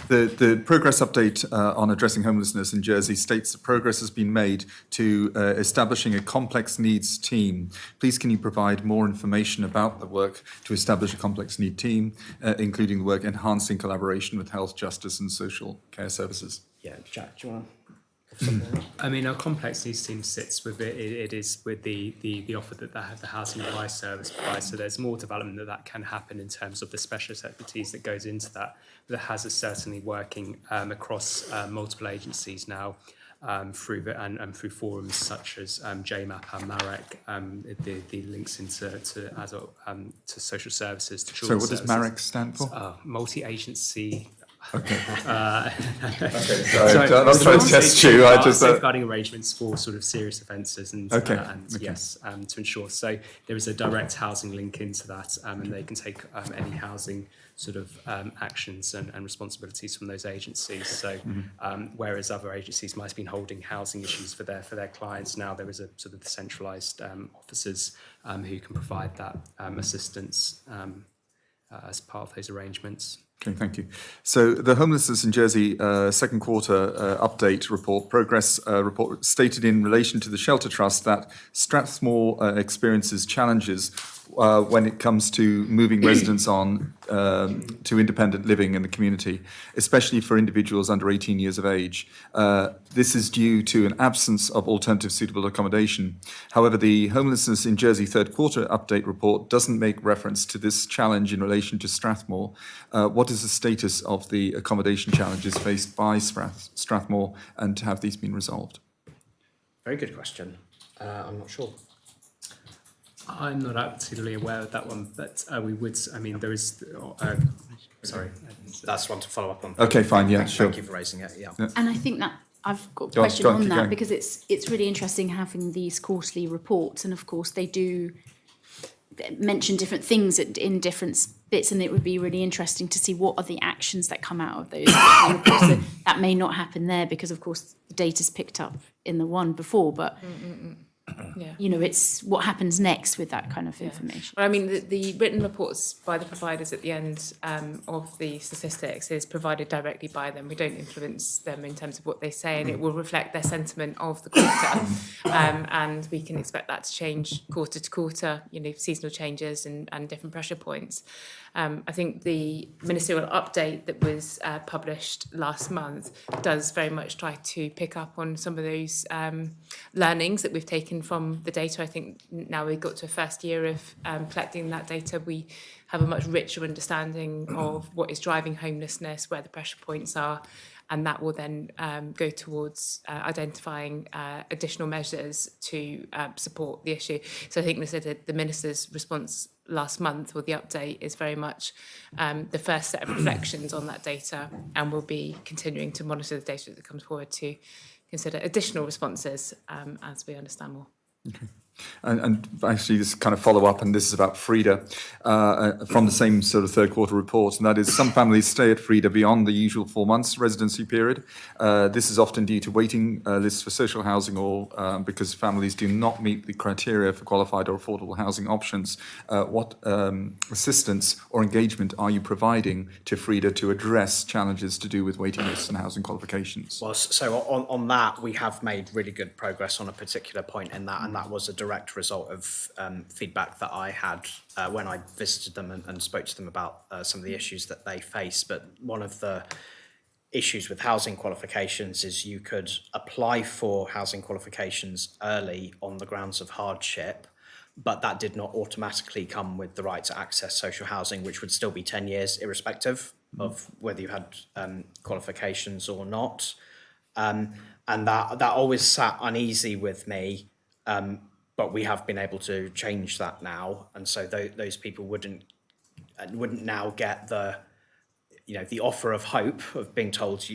the progress update on addressing homelessness in Jersey states that progress has been made to establishing a complex needs team. Please can you provide more information about the work to establish a complex need team, including the work enhancing collaboration with health, justice and social care services? Yeah, Jack, do you want to? I mean, our complex needs team sits with it is with the offer that the housing advice service provides. So there's more development that can happen in terms of the specialist expertise that goes into that. The HAS is certainly working across multiple agencies now through through forums such as JMAP and MAREC. The links into to social services to children's So what does MAREC stand for? Multi-agency. Okay. Sorry, I'm trying to test you. I just safeguarding arrangements for sort of serious offences and Okay. to ensure. So there is a direct housing link into that, and they can take any housing sort of actions and responsibilities from those agencies. So whereas other agencies might have been holding housing issues for their clients, now there is a sort of centralised officers who can provide that assistance as part of those arrangements. Okay, thank you. So the homelessness in Jersey second quarter update report, progress report, stated in relation to the Shelter Trust that Strathmore experiences challenges when it comes to moving residents on to independent living in the community, especially for individuals under 18 years of age. This is due to an absence of alternative suitable accommodation. However, the homelessness in Jersey third quarter update report doesn't make reference to this challenge in relation to Strathmore. What is the status of the accommodation challenges faced by Strathmore, and have these been resolved? Very good question. I'm not sure. I'm not absolutely aware of that one, but we would. I mean, there is. Sorry, That's one to follow up on. Okay, fine, yeah, sure. Thank you for raising it. Yeah. And I think that I've got a Go on, question go on, on keep that going. because it's really interesting having these quarterly reports, and of course they do mention different things in different bits, and it would be really interesting to see what are the actions that come out of those reports. So that may not happen there because of course the data's picked up in the one before, but Yeah. it's what happens next with that kind of information. Well, I mean, the written reports by the providers at the end of the statistics is provided directly by them. We don't influence them in terms of what they say, and it will reflect their sentiment of the quarter. And we can expect that to change quarter to quarter, seasonal changes and different pressure points. I think the ministerial update that was published last month does very much try to pick up on some of those learnings that we've taken from the data. I think now we've got to a first year of collecting that data, we have a much richer understanding of what is driving homelessness, where the pressure points are, and that will then go towards identifying additional measures to support the issue. So I think the Minister's response last month, or the update, is very much the first set of reflections on that data, and we'll be continuing to monitor the data that comes forward to consider additional responses as we understand more. Okay. And actually, this kind of follow up, and this is about Frida from the same sort of third quarter report, and that is some families stay at Frida beyond the usual 4 months residency period. This is often due to waiting lists for social housing or because families do not meet the criteria for qualified or affordable housing options. What assistance or engagement are you providing to Frida to address challenges to do with waiting lists and housing qualifications? Well, so on that, we have made really good progress on a particular point in that, and that was a direct result of feedback that I had when I visited them and spoke to them about some of the issues that they face. But one of the issues with housing qualifications is you could apply for housing qualifications early on the grounds of hardship, but that did not automatically come with the right to access social housing, which would still be 10 years irrespective of whether you had qualifications or not. And that always sat uneasy with me, but we have been able to change that now. And so those people wouldn't now get the offer of hope of being told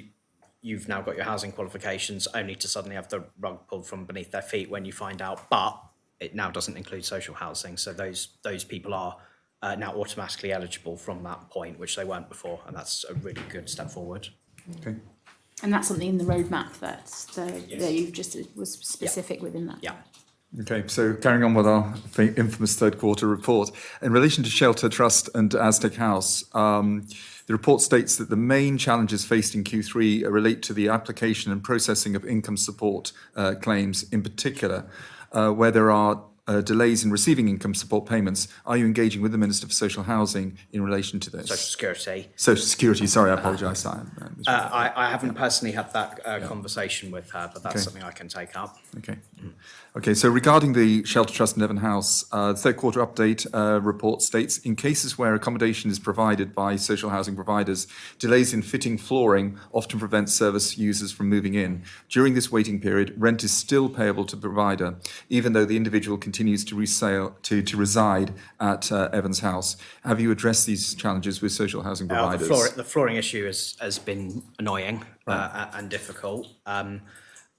you've now got your housing qualifications, only to suddenly have the rug pulled from beneath their feet when you find out, but it now doesn't include social housing. So those people are now automatically eligible from that point, which they weren't before, and that's a really good step forward. Okay. And that's something in the roadmap that you've just was specific within that. Yeah. Okay, so carrying on with our infamous third quarter report, in relation to Shelter Trust and Aztec House, the report states that the main challenges faced in Q3 relate to the application and processing of income support claims, in particular, where there are delays in receiving income support payments. Are you engaging with the Minister for Social Housing in relation to this? Social Security. Social Security, sorry, I apologise. I haven't personally had that conversation with her, but that's something I can take up. Okay. Okay, so regarding the Shelter Trust in Devon House, the third quarter update report states, in cases where accommodation is provided by social housing providers, delays in fitting flooring often prevent service users from moving in. During this waiting period, rent is still payable to the provider, even though the individual continues to reside at Evans House. Have you addressed these challenges with social housing providers? The flooring issue has been annoying and difficult.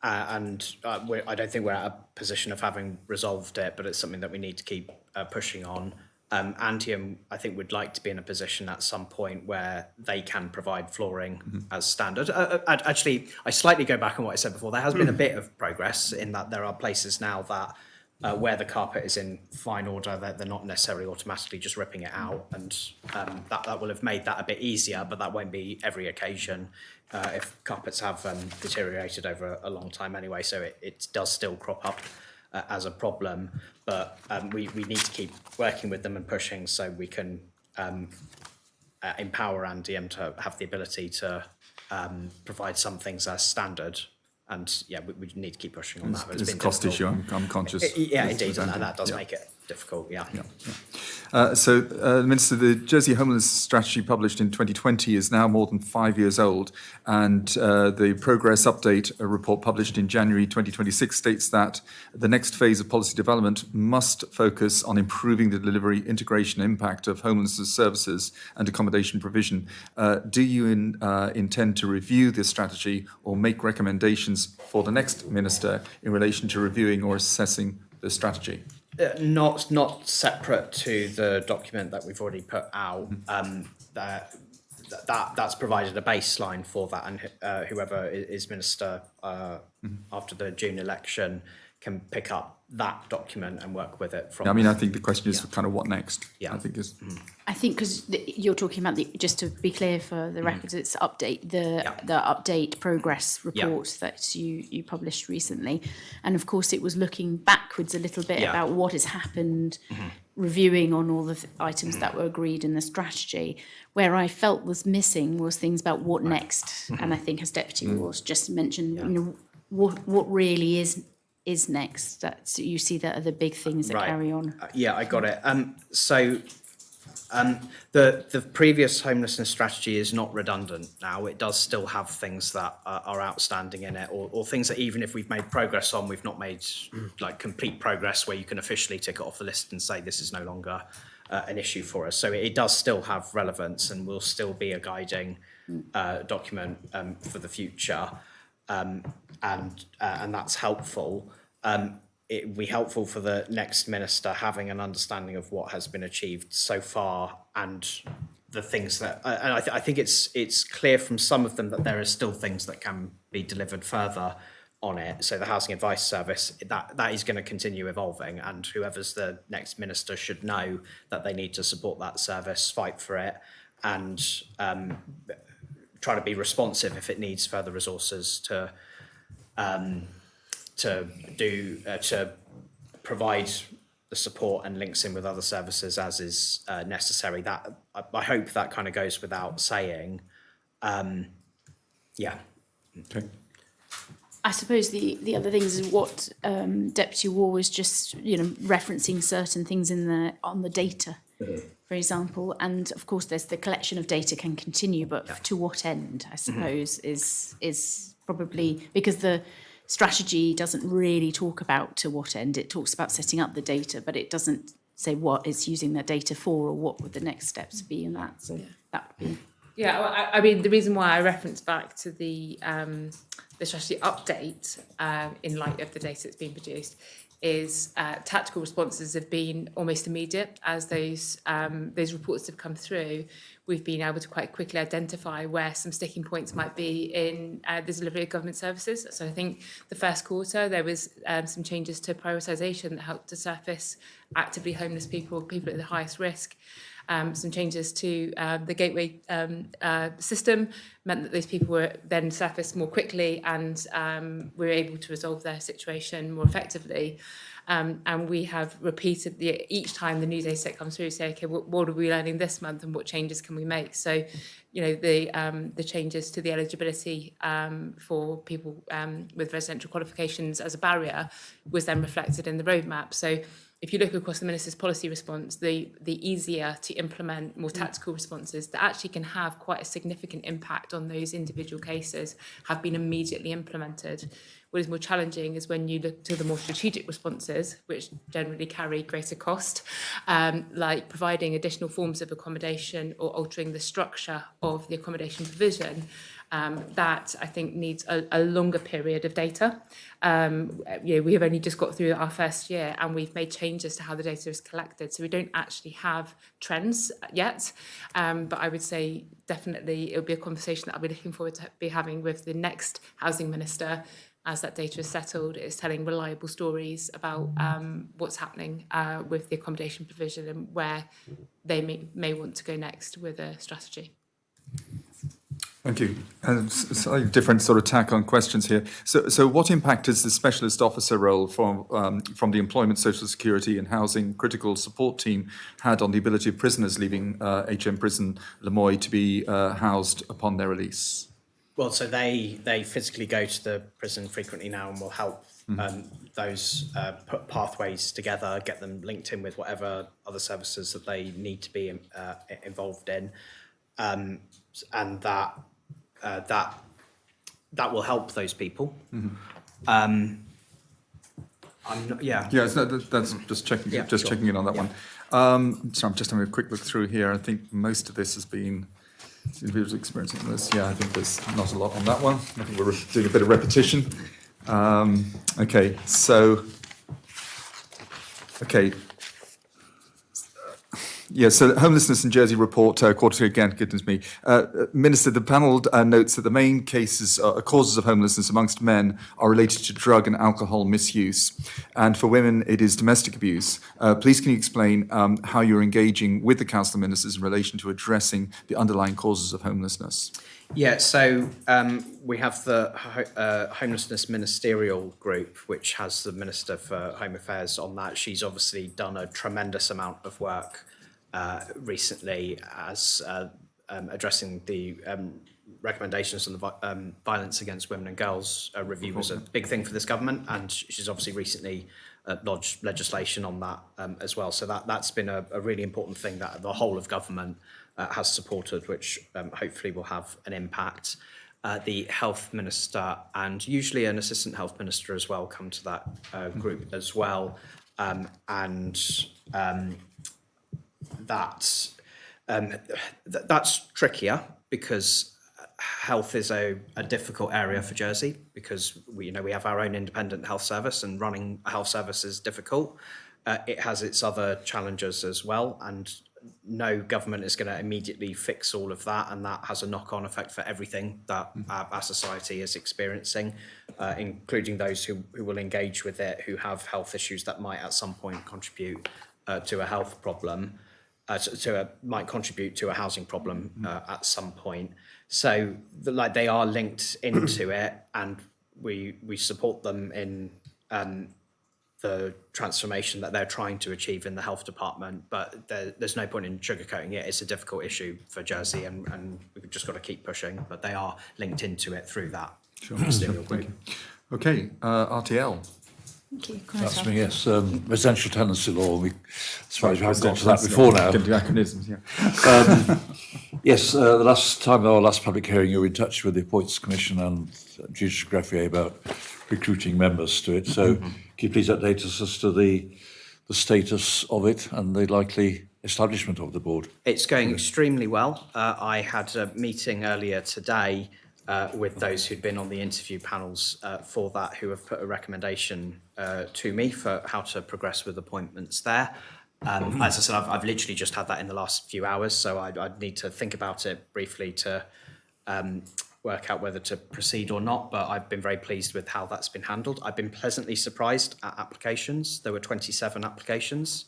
I don't think we're at a position of having resolved it, but it's something that we need to keep pushing on. Antium, I think, would like to be in a position at some point where they can provide flooring as standard. Actually, I slightly go back on what I said before. There has been a bit of progress in that there are places now that where the carpet is in fine order, they're not necessarily automatically just ripping it out, and that will have made that a bit easier, but that won't be every occasion if carpets have deteriorated over a long time anyway, so it does still crop up as a problem, but we need to keep working with them and pushing so we can empower Andium to have the ability to provide some things as standard. And yeah, we need to keep pushing on that. But it's a cost issue, I'm conscious. Yeah, indeed, and that does make it difficult, yeah. Minister, the Jersey Homeless Strategy published in 2020 is now more than 5 years old, and the Progress Update report published in January 2026 states that the next phase of policy development must focus on improving the delivery, integration, and impact of homelessness services and accommodation provision. Do you intend to review this strategy or make recommendations for the next minister in relation to reviewing or assessing the strategy? Not separate to the document that we've already put out. That's provided a baseline for that, and whoever is minister after the June election can pick up that document and work with it from. I mean, I think the question is kind of what next. Yeah. I think is. I think because you're talking about just to be clear for the records, it's the update progress report that you published recently, and of course it was looking backwards a little bit about what has happened, reviewing on all the items that were agreed in the strategy. Where I felt was missing was things about what next, and I think as Deputy Wars just mentioned, what really is next. That you see that are the big things that carry on. I got it. The previous homelessness strategy is not redundant now. It does still have things that are outstanding in it, or things that even if we've made progress on, we've not made like complete progress where you can officially tick it off the list and say this is no longer an issue for us. So it does still have relevance and will still be a guiding document for the future, and that's helpful. it would be helpful for the next minister having an understanding of what has been achieved so far and the things that, and I think it's clear from some of them that there are still things that can be delivered further on it. So the Housing Advice Service, that is going to continue evolving, and whoever's the next minister should know that they need to support that service, fight for it, and try to be responsive if it needs further resources to provide the support and links in with other services as is necessary. That I hope that kind of goes without saying. Yeah. Okay. I suppose the other things is what Deputy War was just referencing certain things on the data, for example, and of course there's the collection of data can continue, but to what end? I suppose is probably because the strategy doesn't really talk about to what end. It talks about setting up the data, but it doesn't say what it's using that data for or what would the next steps be in that. So that would be. Yeah, well, I mean, the reason why I referenced back to the strategy update in light of the data that's been produced is tactical responses have been almost immediate. As those reports have come through, we've been able to quite quickly identify where some sticking points might be in the delivery of government services. So I think the first quarter there was some changes to prioritisation that helped to surface actively homeless people at the highest risk. Some changes to the gateway system meant that those people were then surfaced more quickly and we were able to resolve their situation more effectively. And we have repeatedly, each time the new data set comes through, say, okay, what are we learning this month and what changes can we make? So, the changes to the eligibility for people with residential qualifications as a barrier was then reflected in the roadmap. So if you look across the Minister's policy response, the easier to implement more tactical responses that actually can have quite a significant impact on those individual cases have been immediately implemented. What is more challenging is when you look to the more strategic responses, which generally carry greater cost, like providing additional forms of accommodation or altering the structure of the accommodation provision. That I think needs a longer period of data. We have only just got through our first year and we've made changes to how the data is collected. So we don't actually have trends yet. But I would say definitely it'll be a conversation that I'll be looking forward to be having with the next housing minister as that data is settled, is telling reliable stories about what's happening with the accommodation provision and where they may want to go next with a strategy. Thank you. And slightly different sort of tack on questions here. So what impact has the specialist officer role from the Employment, Social Security and Housing Critical Support Team had on the ability of prisoners leaving HM Prison Lemoy to be housed upon their release? Well, so they physically go to the prison frequently now and will help those put pathways together, get them linked in with whatever other services that they need to be involved in, and that will help those people. I'm not, yeah. Yeah, that's just checking. Yeah, just sure. checking in on that one. So I'm just having a quick look through here. I think most of this has been individuals experiencing this. Yeah, I think there's not a lot on that one. I think we're doing a bit of repetition. Okay, so yeah, so Homelessness in Jersey report, quarterly again, goodness me. Minister, the panel notes that the main causes of homelessness amongst men are related to drug and alcohol misuse. And for women, it is domestic abuse. Please can you explain how you're engaging with the council ministers in relation to addressing the underlying causes of homelessness? Yeah, so we have the Homelessness Ministerial Group, which has the Minister for Home Affairs on that. She's obviously done a tremendous amount of work recently as addressing the recommendations on the Violence Against Women and Girls review was a big thing for this government, and she's obviously recently lodged legislation on that as well. So that's been a really important thing that the whole of government has supported, which hopefully will have an impact. The health minister and usually an assistant health minister as well come to that group as well, that's trickier because health is a difficult area for Jersey because we have our own independent health service, and running a health service is difficult. It has its other challenges as well, and no government is going to immediately fix all of that, and that has a knock-on effect for everything that our society is experiencing, including those who will engage with it, who have health issues that might at some point contribute to a health problem, might contribute to a housing problem at some point. So they are linked into it, and we support them in the transformation that they're trying to achieve in the health department, but there's no point in sugarcoating it. It's a difficult issue for Jersey, and we've just got to keep pushing, but they are linked into it through that ministerial group. Okay, RTL. Thank you. That's me, yes. Residential tenancy law, as far as we haven't got to that before now. Mechanisms, yeah. Yes, the last time, our last public hearing, you were in touch with the Appointments Commission and Judicial Greffier about recruiting members to it. So can you please update us as to the status of it and the likely establishment of the board? It's going extremely well. I had a meeting earlier today with those who'd been on the interview panels for that, who have put a recommendation to me for how to progress with appointments there. As I said, I've literally just had that in the last few hours, so I'd need to think about it briefly to work out whether to proceed or not, but I've been very pleased with how that's been handled. I've been pleasantly surprised at applications. There were 27 applications.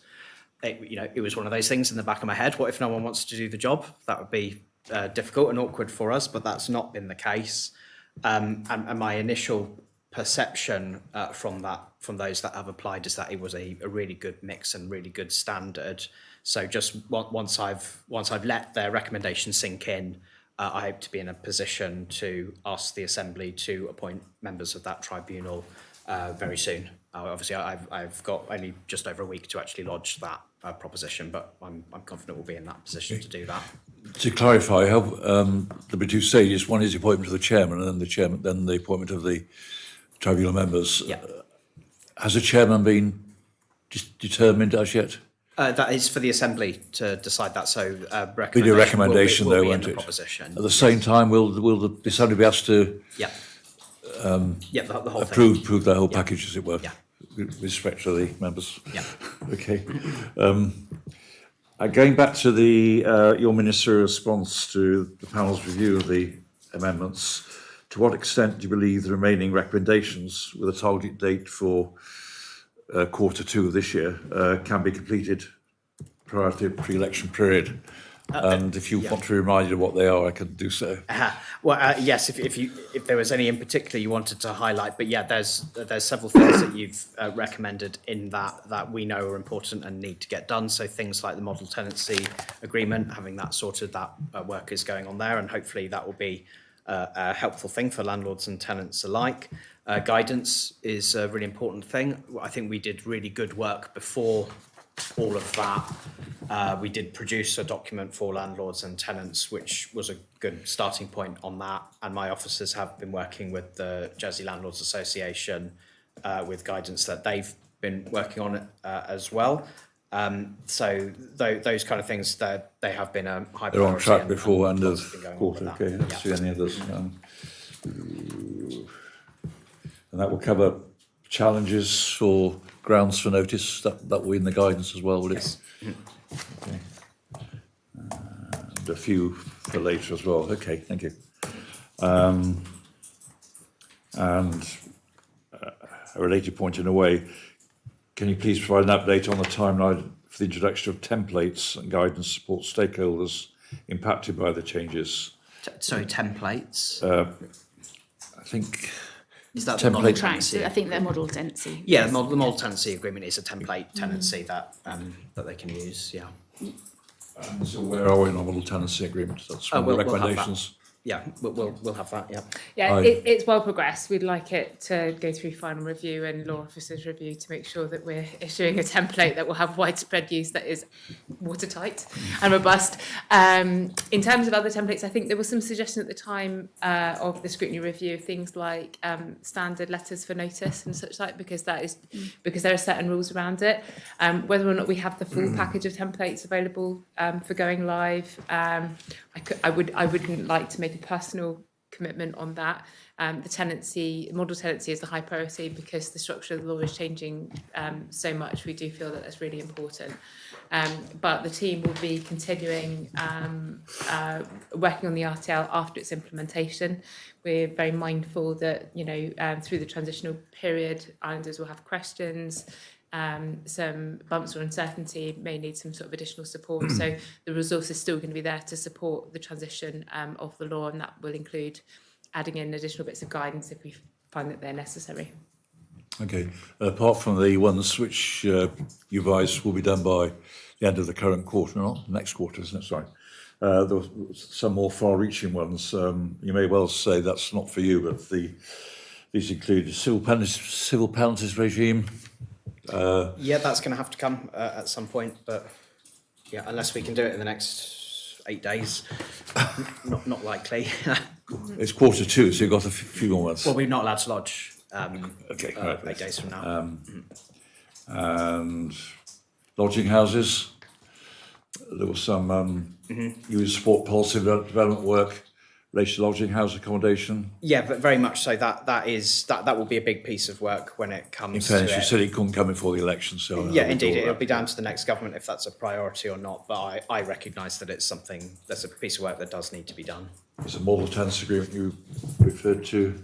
It was one of those things in the back of my head. What if no one wants to do the job? That would be difficult and awkward for us, but that's not been the case. And my initial perception from those that have applied is that it was a really good mix and really good standard. So just once I've let their recommendation sink in, I hope to be in a position to ask the Assembly to appoint members of that tribunal very soon. Obviously, I've got only just over a week to actually lodge that proposition, but I'm confident we'll be in that position to do that. To clarify, there'll be two stages. One is the appointment of the chairman, and then the appointment of the tribunal members. Yeah. Has the chairman been determined as yet? That is for the Assembly to decide that. So Be a recommendation, will though, be in won't the it? proposition. At the same time, will the Assembly be asked to Yeah. The whole thing. approve the whole package, as it were, Yeah. with respect to the members? Yeah. Okay. Going back to your ministerial response to the panel's review of the amendments, to what extent do you believe the remaining recommendations with a target date for Q2 of this year can be completed prior to the pre-election period? And if you want to be reminded of what they are, I can do so. Well, yes, if there was any in particular you wanted to highlight, but yeah, there's several things that you've recommended in that we know are important and need to get done. So things like the model tenancy agreement, having that sorted, that work is going on there, and hopefully that will be a helpful thing for landlords and tenants alike. Guidance is a really important thing. I think we did really good work before all of that. We did produce a document for landlords and tenants, which was a good starting point on that. And my officers have been working with the Jersey Landlords Association with guidance that they've been working on as well. So those kind of things, that they have been a high priority. They're on track before end of lots been going on quarter. with Okay, that. let's see any others. And that will cover challenges for grounds for notice. That will be in the guidance as well, will it? Okay. And a few for later as well. Okay, thank you. And a related point in a way, can you please provide an update on the timeline for the introduction of templates and guidance to support stakeholders impacted by the changes? Sorry, templates. I think Is that template- the model Tracks, tenancy? I think they're model tenancy. Yeah, the model tenancy agreement is a template tenancy that they can use. Yeah. so. Where are we in our model tenancy agreement? That's one of the we'll have that. recommendations. Yeah, we'll have that. Yeah. Yeah, Aye. it's well progressed. We'd like it to go through final review and law officers review to make sure that we're issuing a template that will have widespread use, that is watertight and robust. In terms of other templates, I think there was some suggestion at the time of the scrutiny review of things like standard letters for notice and such like, because there are certain rules around it. Whether or not we have the full package of templates available for going live, I wouldn't like to make a personal commitment on that. The model tenancy is the high priority because the structure of the law is changing so much. We do feel that that's really important. But the team will be continuing working on the RTL after its implementation. We're very mindful that, through the transitional period, islanders will have questions. Some bumps or uncertainty may need some sort of additional support. So the resource is still going to be there to support the transition of the law, and that will include adding in additional bits of guidance if we find that they're necessary. Okay. Apart from the ones which you advise will be done by the end of the current quarter, not next quarter, isn't it? Sorry. There were some more far-reaching ones. You may well say that's not for you, but these include the civil penalties regime. Yeah, that's going to have to come at some point, but yeah, unless we can do it in the next 8 days, not likely. It's quarter two, so you've got a few more months. Well, we're not allowed to lodge Okay, right. 8 days from now. And lodging houses. There was some youth support policy development work related to lodging house accommodation. Yeah, but very much so. That will be a big piece of work when it comes In fairness, to you it. said it couldn't come before the election, so Yeah, indeed, it'll be down to the next government if that's a priority or not. But I recognise that it's something that's a piece of work that does need to be done. There's a model tenancy agreement you referred to.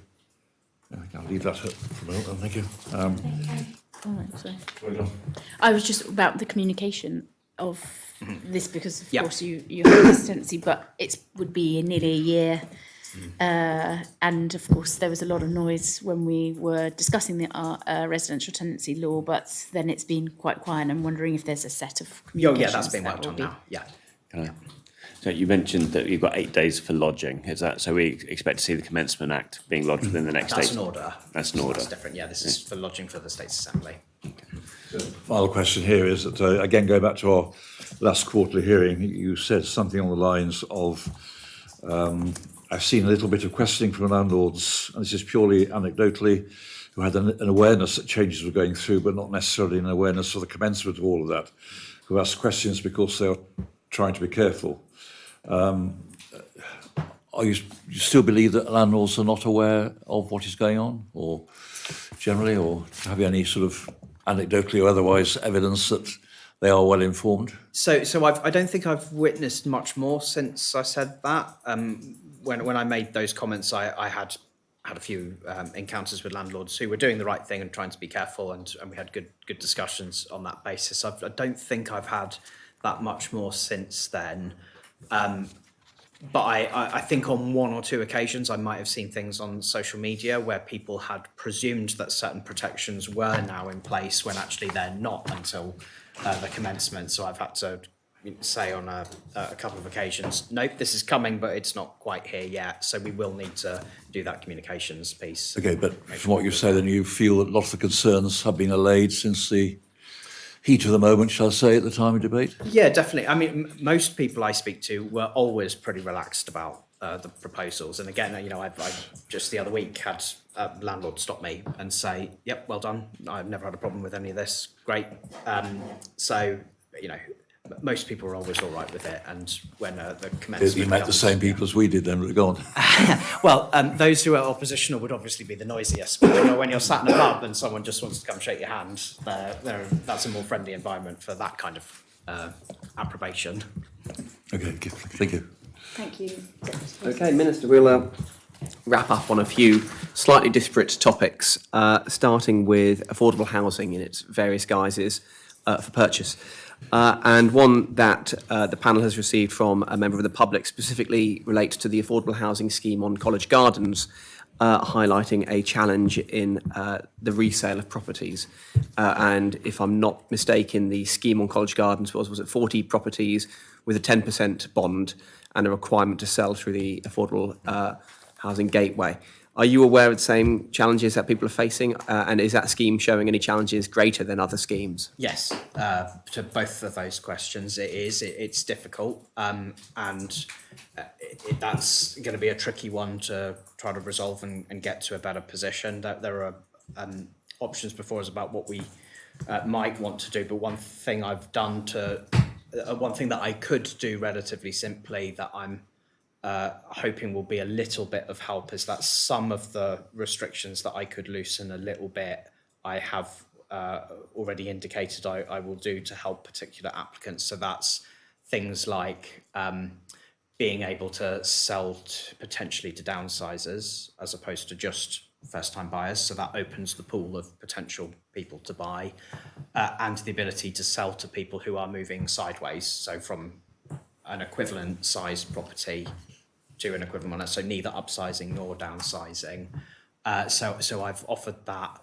I'll leave that for a moment, then, thank you. All right, sorry. Well done. I was just about the communication of this because, of Yep. course, you have this tenancy, but it would be nearly a year. And, of course, there was a lot of noise when we were discussing the residential tenancy law, but then it's been quite quiet. I'm wondering if there's a set of Oh, communications yeah, that's been that worked will on be- now. Yeah. So you mentioned that you've got 8 days for lodging. Is that so? We expect to see the Commencement Act being lodged within the next That's 8. an order. That's an order. That's different. Yeah, this is for lodging for the States Assembly. Final question here is that, again, going back to our last quarterly hearing, you said something on the lines of, I've seen a little bit of questioning from landlords, and this is purely anecdotally, who had an awareness that changes were going through, but not necessarily an awareness of the commencement of all of that, who asked questions because they are trying to be careful. You still believe that landlords are not aware of what is going on, or generally, or have you any sort of anecdotally or otherwise evidence that they are well informed? So I don't think I've witnessed much more since I said that. When I made those comments, I had a few encounters with landlords who were doing the right thing and trying to be careful, and we had good discussions on that basis. I don't think I've had that much more since then. But I think on one or two occasions I might have seen things on social media where people had presumed that certain protections were now in place when actually they're not until the commencement. So I've had to say on a couple of occasions, nope, this is coming, but it's not quite here yet. So we will need to do that communications piece. Okay, but from what you say, then you feel that lots of the concerns have been allayed since the heat of the moment, shall I say, at the time of debate? Yeah, definitely. I mean, most people I speak to were always pretty relaxed about the proposals. And again, I just the other week had a landlord stop me and say, yep, well done. I've never had a problem with any of this. Great. So, most people are always all right with it. And when the commencement You met the comes- same people as we did then, go on. Well, those who are oppositional would obviously be the noisiest. But when you're sat in a pub and someone just wants to come shake your hand, that's a more friendly environment for that kind of approbation. Okay, thank you. Thank you. Okay, Minister, we'll wrap up on a few slightly disparate topics, starting with affordable housing in its various guises for purchase. And one that the panel has received from a member of the public specifically relates to the affordable housing scheme on College Gardens, highlighting a challenge in the resale of properties. And if I'm not mistaken, the scheme on College Gardens was it 40 properties with a 10% bond and a requirement to sell through the affordable housing gateway. Are you aware of the same challenges that people are facing? And is that scheme showing any challenges greater than other schemes? Yes, to both of those questions, it is. It's difficult, and that's going to be a tricky one to try to resolve and get to a better position. There are options before us about what we might want to do, but one thing I've done one thing that I could do relatively simply that I'm hoping will be a little bit of help is that some of the restrictions that I could loosen a little bit, I have already indicated I will do to help particular applicants. So that's things like being able to sell potentially to downsizers as opposed to just first-time buyers. So that opens the pool of potential people to buy, and the ability to sell to people who are moving sideways. So from an equivalent sized property to an equivalent one, so neither upsizing nor downsizing. So I've offered that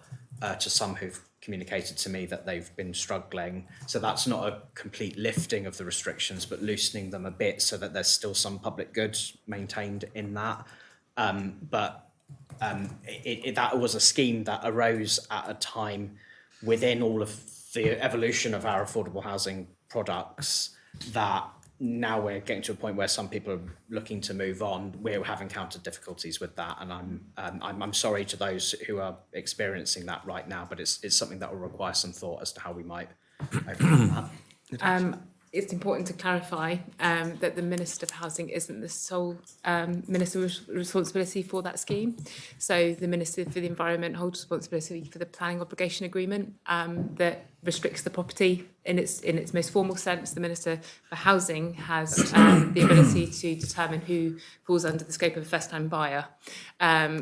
to some who've communicated to me that they've been struggling. So that's not a complete lifting of the restrictions, but loosening them a bit so that there's still some public goods maintained in that. That was a scheme that arose at a time within all of the evolution of our affordable housing products that now we're getting to a point where some people are looking to move on. We have encountered difficulties with that, and I'm sorry to those who are experiencing that right now. But it's something that will require some thought as to how we might overcome that. It's important to clarify that the Minister for Housing isn't the sole Minister with responsibility for that scheme. So the Minister for the Environment holds responsibility for the planning obligation agreement that restricts the property in its most formal sense. The Minister for Housing has the ability to determine who falls under the scope of a first-time buyer.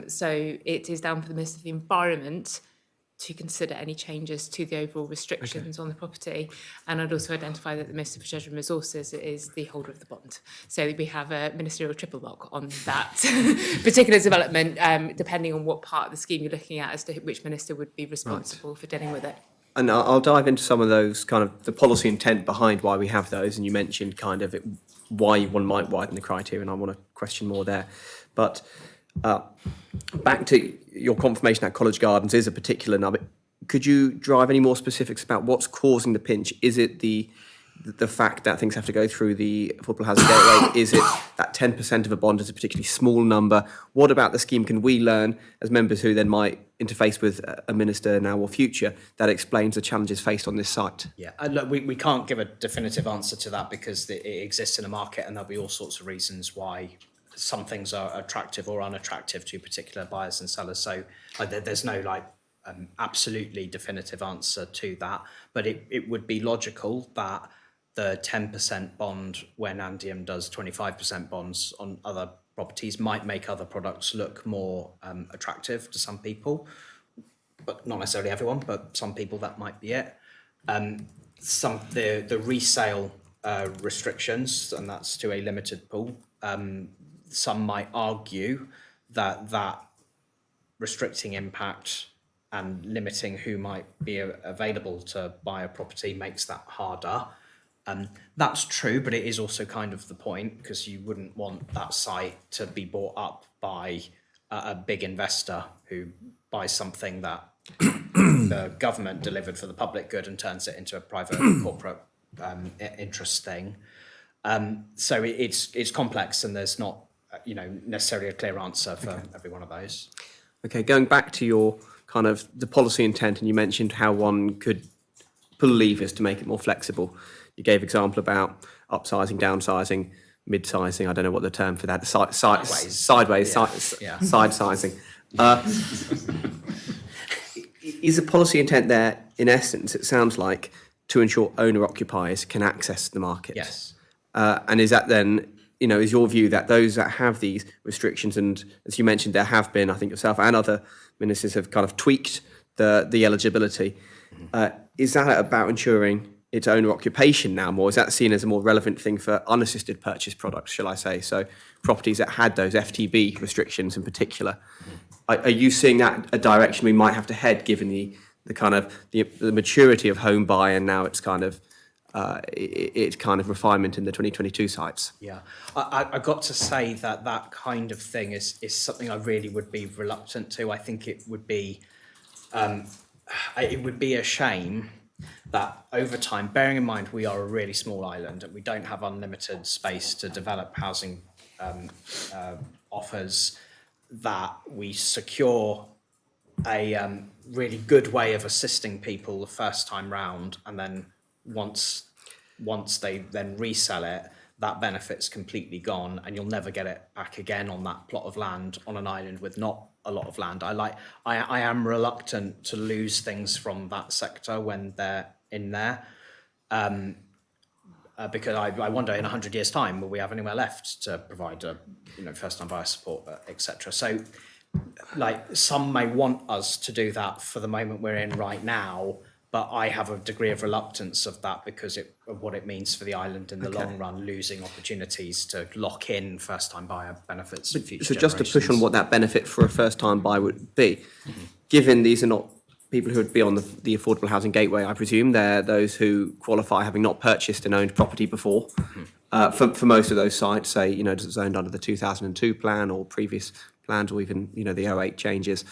So it is down for the Minister for the Environment to consider any changes to the overall restrictions on the property. And I'd also identify that the Minister for Treasury and Resources is the holder of the bond. So we have a ministerial triple lock on that particular development, depending on what part of the scheme you're looking at as to which minister would be responsible for dealing with it. And I'll dive into some of those kind of the policy intent behind why we have those. And you mentioned kind of why one might widen the criteria, and I want to question more there. But back to your confirmation that College Gardens is a particular number. Could you drive any more specifics about what's causing the pinch? Is it the fact that things have to go through the Affordable Housing Gateway? Is it that 10% of a bond is a particularly small number? What about the scheme can we learn as members who then might interface with a minister now or future that explains the challenges faced on this site? Yeah, look, we can't give a definitive answer to that because it exists in a market, and there'll be all sorts of reasons why some things are attractive or unattractive to particular buyers and sellers. So there's no absolutely definitive answer to that, but it would be logical that the 10% bond when Andium does 25% bonds on other properties might make other products look more attractive to some people, but not necessarily everyone, but some people that might be it. The resale restrictions, and that's to a limited pool, some might argue that restricting impact and limiting who might be available to buy a property makes that harder. That's true, but it is also kind of the point, because you wouldn't want that site to be bought up by a big investor who buys something that the government delivered for the public good and turns it into a private corporate interest thing. So it's complex, and there's not necessarily a clear answer for every one of those. Okay, going back to your kind of the policy intent, and you mentioned how one could pull levers to make it more flexible. You gave example about upsizing, downsizing, mid-sizing. I don't know what the term for that. Sideways, side sizing. Is the policy intent there, in essence, it sounds like, to ensure owner-occupiers can access the market? Yes. And is that then, is your view that those that have these restrictions, and as you mentioned, there have been, I think yourself and other ministers have kind of tweaked the eligibility. Is that about ensuring its owner occupation now more? Is that seen as a more relevant thing for unassisted purchase products, shall I say? So properties that had those FTB restrictions in particular. Are you seeing that a direction we might have to head, given the kind of the maturity of home buy, and now it's kind of refinement in the 2022 sites? Yeah, I got to say that kind of thing is something I really would be reluctant to. I think it would be a shame that over time, bearing in mind we are a really small island and we don't have unlimited space to develop housing offers, that we secure a really good way of assisting people the first time round, and then once they then resell it, that benefit's completely gone and you'll never get it back again on that plot of land on an island with not a lot of land. I am reluctant to lose things from that sector when they're in there. Because I wonder in 100 years' time, will we have anywhere left to provide first-time buyer support, etc. So, some may want us to do that for the moment we're in right now, but I have a degree of reluctance of that because of what it means for the island in the long run, losing opportunities to lock in first-time buyer benefits for future So just to generations. push on what that benefit for a first-time buyer would be, given these are not people who would be on the affordable housing gateway, I presume they're those who qualify having not purchased and owned property before. For most of those sites, say, zoned under the 2002 plan or previous plans, or even, the 08 changes.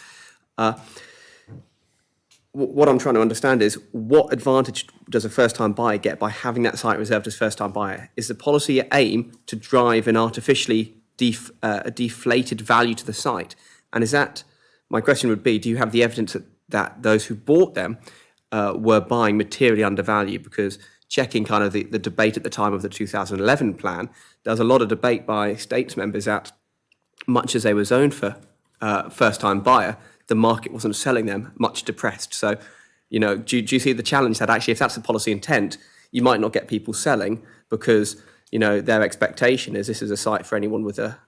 What I'm trying to understand is what advantage does a first-time buyer get by having that site reserved as first-time buyer? Is the policy aim to drive an artificially deflated value to the site? And is that, my question would be, do you have the evidence that those who bought them were buying materially undervalued? Because checking kind of the debate at the time of the 2011 plan, there was a lot of debate by states members that much as they were zoned for first-time buyer, the market wasn't selling them, much depressed. So, do you see the challenge that actually if that's the policy intent, you might not get people selling because, their expectation is this is a site for anyone with their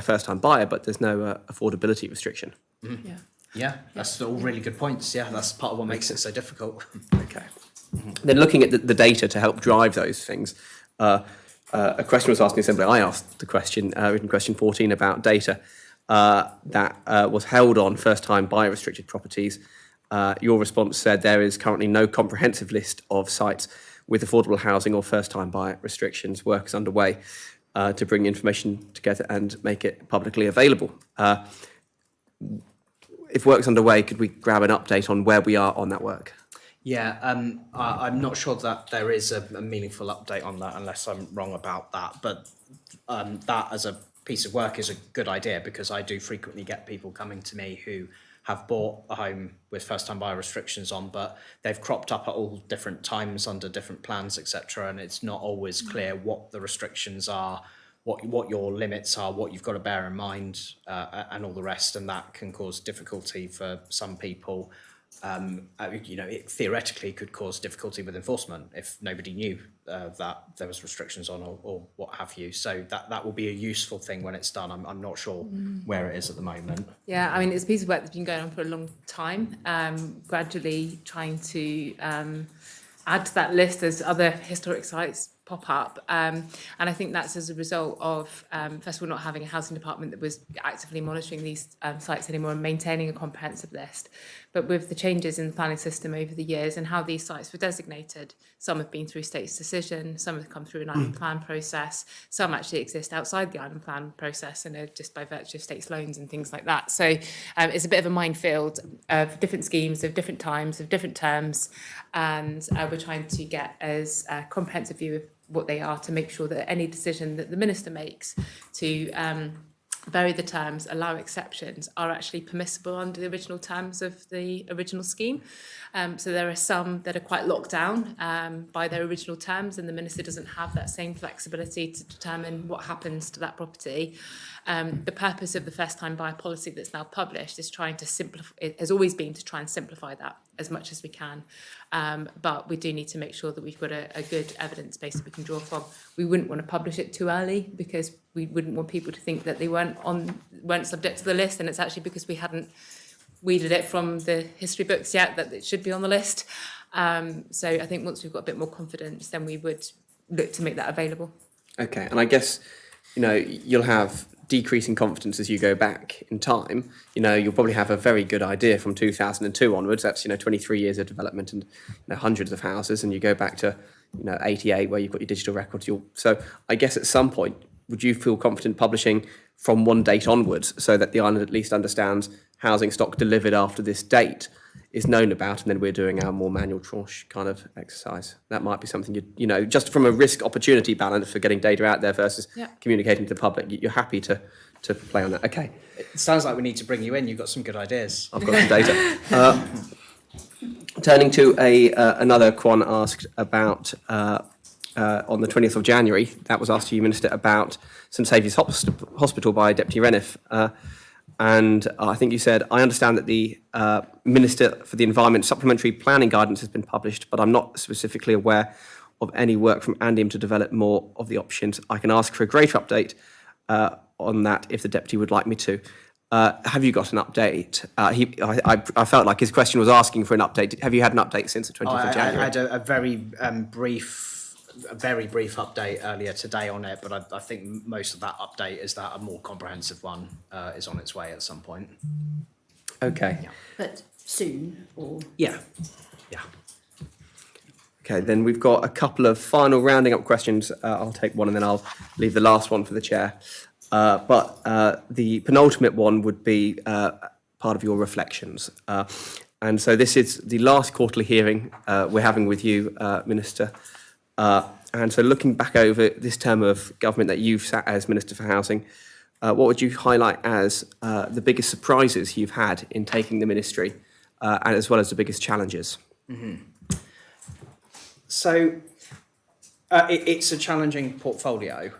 first-time buyer, but there's no affordability restriction. Yeah. Yeah, that's all really good points. Yeah, that's part of what makes it so difficult. Okay. Then looking at the data to help drive those things, a question was asked in Assembly. I asked the question, written question 14, about data that was held on first-time buyer restricted properties. Your response said there is currently no comprehensive list of sites with affordable housing or first-time buyer restrictions. Work is underway to bring information together and make it publicly available. If work's underway, could we grab an update on where we are on that work? Yeah, I'm not sure that there is a meaningful update on that unless I'm wrong about that. But that as a piece of work is a good idea because I do frequently get people coming to me who have bought a home with first-time buyer restrictions on, but they've cropped up at all different times under different plans, etc. And it's not always clear what the restrictions are, what your limits are, what you've got to bear in mind, and all the rest. And that can cause difficulty for some people. It theoretically could cause difficulty with enforcement if nobody knew that there was restrictions on or what have you. So that will be a useful thing when it's done. I'm not sure where it is at the moment. Yeah, I mean, it's a piece of work that's been going on for a long time, gradually trying to add to that list as other historic sites pop up. And I think that's as a result of, first of all, not having a housing department that was actively monitoring these sites anymore and maintaining a comprehensive list. But with the changes in the planning system over the years and how these sites were designated, some have been through state's decision, some have come through an island plan process, some actually exist outside the island plan process and are just by virtue of state's loans and things like that. So it's a bit of a minefield of different schemes, of different times, of different terms, and we're trying to get as a comprehensive view of what they are to make sure that any decision that the minister makes to vary the terms, allow exceptions, are actually permissible under the original terms of the original scheme. So there are some that are quite locked down by their original terms, and the minister doesn't have that same flexibility to determine what happens to that property. The purpose of the first-time buyer policy that's now published is trying to simplify. It has always been to try and simplify that as much as we can, but we do need to make sure that we've got a good evidence base that we can draw from. We wouldn't want to publish it too early because we wouldn't want people to think that they weren't subject to the list, and it's actually because we hadn't weeded it from the history books yet that it should be on the list. So I think once we've got a bit more confidence, then we would look to make that available. Okay, And I guess, you'll have decreasing confidence as you go back in time. You'll probably have a very good idea from 2002 onwards. That's, 23 years of development and hundreds of houses. And you go back to, 88 where you've got your digital records. So I guess at some point, would you feel confident publishing from one date onwards so that the island at least understands housing stock delivered after this date is known about, and then we're doing our more manual tranche kind of exercise? That might be something just from a risk opportunity balance for getting data out there versus communicating to the public. You're happy to play on that. Okay. It sounds like we need to bring you in. You've got some good ideas. I've got some data. Turning to another Quan asked about on the 20th of January, that was asked to you, Minister, about St Saviour's Hospital by Deputy Reniff. And I think you said, I understand that the Minister for the Environment supplementary planning guidance has been published, but I'm not specifically aware of any work from Andium to develop more of the options. I can ask for a greater update on that if the Deputy would like me to. Have you got an update? I felt like his question was asking for an update. Have you had an update since the 20th of January? I had a very brief update earlier today on it, but I think most of that update is that a more comprehensive one is on its way at some point. Okay. But soon, or Yeah. Okay, then we've got a couple of final rounding up questions. I'll take one and then I'll leave the last one for the chair. But the penultimate one would be part of your reflections. And so this is the last quarterly hearing we're having with you, Minister. And so looking back over this term of government that you've sat as Minister for Housing, what would you highlight as the biggest surprises you've had in taking the ministry, and as well as the biggest challenges? Mm-hmm. So it's a challenging portfolio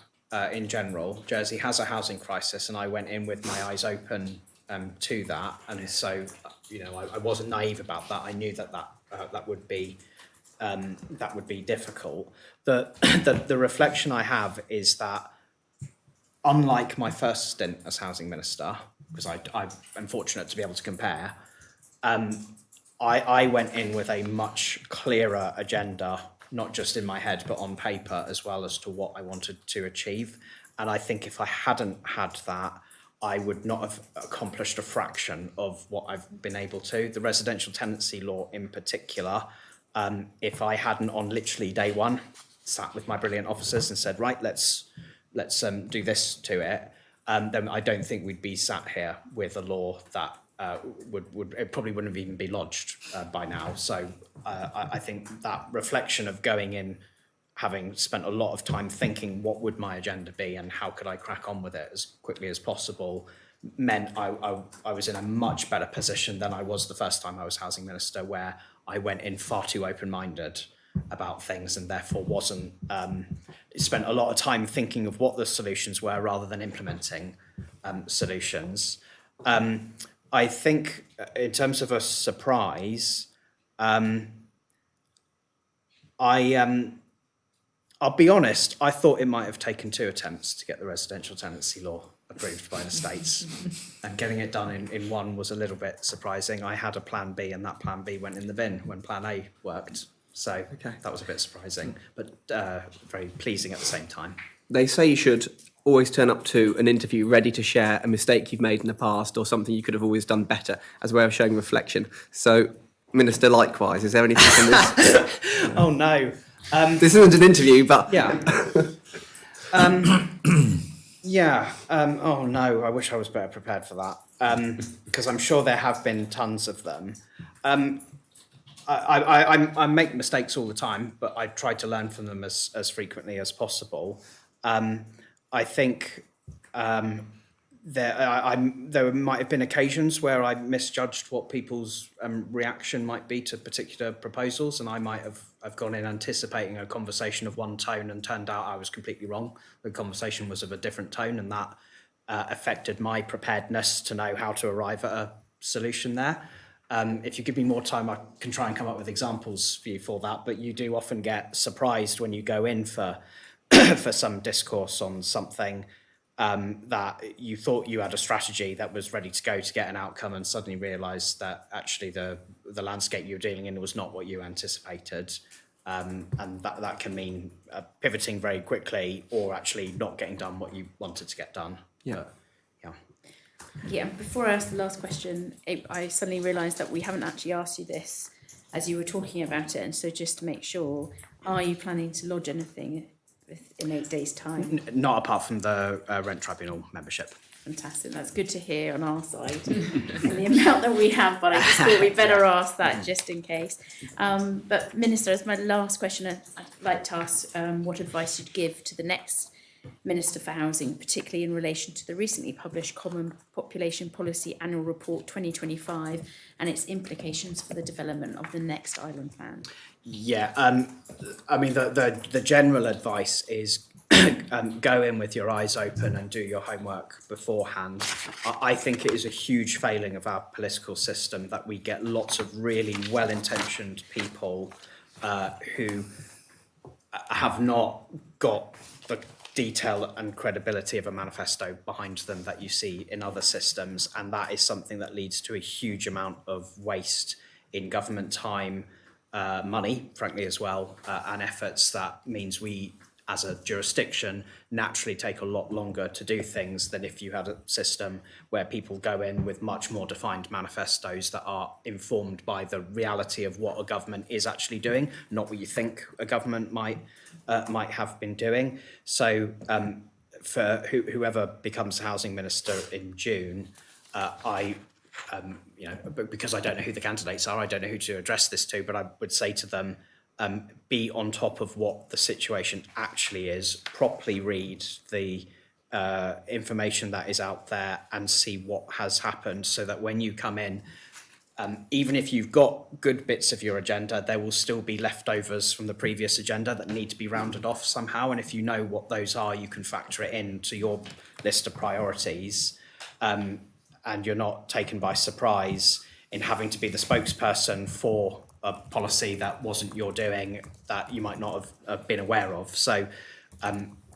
in general. Jersey has a housing crisis, and I went in with my eyes open to that. And so, I wasn't naive about that. I knew that would be difficult. The reflection I have is that, unlike my first stint as housing minister, because I'm fortunate to be able to compare, I went in with a much clearer agenda, not just in my head, but on paper, as well as to what I wanted to achieve. And I think if I hadn't had that, I would not have accomplished a fraction of what I've been able to. The residential tenancy law in particular, if I hadn't on literally day one sat with my brilliant officers and said, right, let's do this to it, then I don't think we'd be sat here with a law that it probably wouldn't have even been lodged by now. So I think that reflection of going in, having spent a lot of time thinking what would my agenda be and how could I crack on with it as quickly as possible, meant I was in a much better position than I was the first time I was housing minister, where I went in far too open-minded about things and therefore spent a lot of time thinking of what the solutions were rather than implementing solutions. I think in terms of a surprise, I'll be honest, I thought it might have taken 2 attempts to get the residential tenancy law approved by the states, and getting it done in one was a little bit surprising. I had a plan B, and that plan B went in the bin when plan A worked. So that was a bit surprising, but very pleasing at the same time. They say you should always turn up to an interview ready to share a mistake you've made in the past or something you could have always done better, as a way of showing reflection. So, Minister, likewise, is there anything in this? Oh, no. This isn't an interview, but... Yeah. Oh, no, I wish I was better prepared for that, because I'm sure there have been tons of them. I make mistakes all the time, but I try to learn from them as frequently as possible. I think there might have been occasions where I misjudged what people's reaction might be to particular proposals, and I might have gone in anticipating a conversation of one tone and turned out I was completely wrong. The conversation was of a different tone, and that affected my preparedness to know how to arrive at a solution there. If you give me more time, I can try and come up with examples for you for that, but you do often get surprised when you go in for for some discourse on something that you thought you had a strategy that was ready to go to get an outcome, and suddenly realised that actually the landscape you were dealing in was not what you anticipated, and that can mean pivoting very quickly or actually not getting done what you wanted to get done. Yeah, before I ask the last question, I suddenly realised that we haven't actually asked you this as you were talking about it, and so just to make sure, are you planning to lodge anything in 8 days' time? Not apart from the rent tribunal membership. Fantastic, that's good to hear on our side, and the amount that we have, but I just thought we'd better ask that just in case. But Minister, as my last question, I'd like to ask what advice you'd give to the next Minister for Housing, particularly in relation to the recently published Common Population Policy Annual Report 2025 and its implications for the development of the next island plan. Yeah, I mean, the general advice is go in with your eyes open and do your homework beforehand. I think it is a huge failing of our political system that we get lots of really well-intentioned people who have not got the detail and credibility of a manifesto behind them that you see in other systems, and that is something that leads to a huge amount of waste in government time, money, frankly, as well, and efforts. That means we, as a jurisdiction, naturally take a lot longer to do things than if you had a system where people go in with much more defined manifestos that are informed by the reality of what a government is actually doing, not what you think a government might have been doing. So for whoever becomes housing minister in June, because I don't know who the candidates are, I don't know who to address this to, but I would say to them, be on top of what the situation actually is, properly read the information that is out there and see what has happened, so that when you come in, even if you've got good bits of your agenda, there will still be leftovers from the previous agenda that need to be rounded off somehow. And if you know what those are, you can factor it into your list of priorities. And you're not taken by surprise in having to be the spokesperson for a policy that wasn't your doing, that you might not have been aware of. So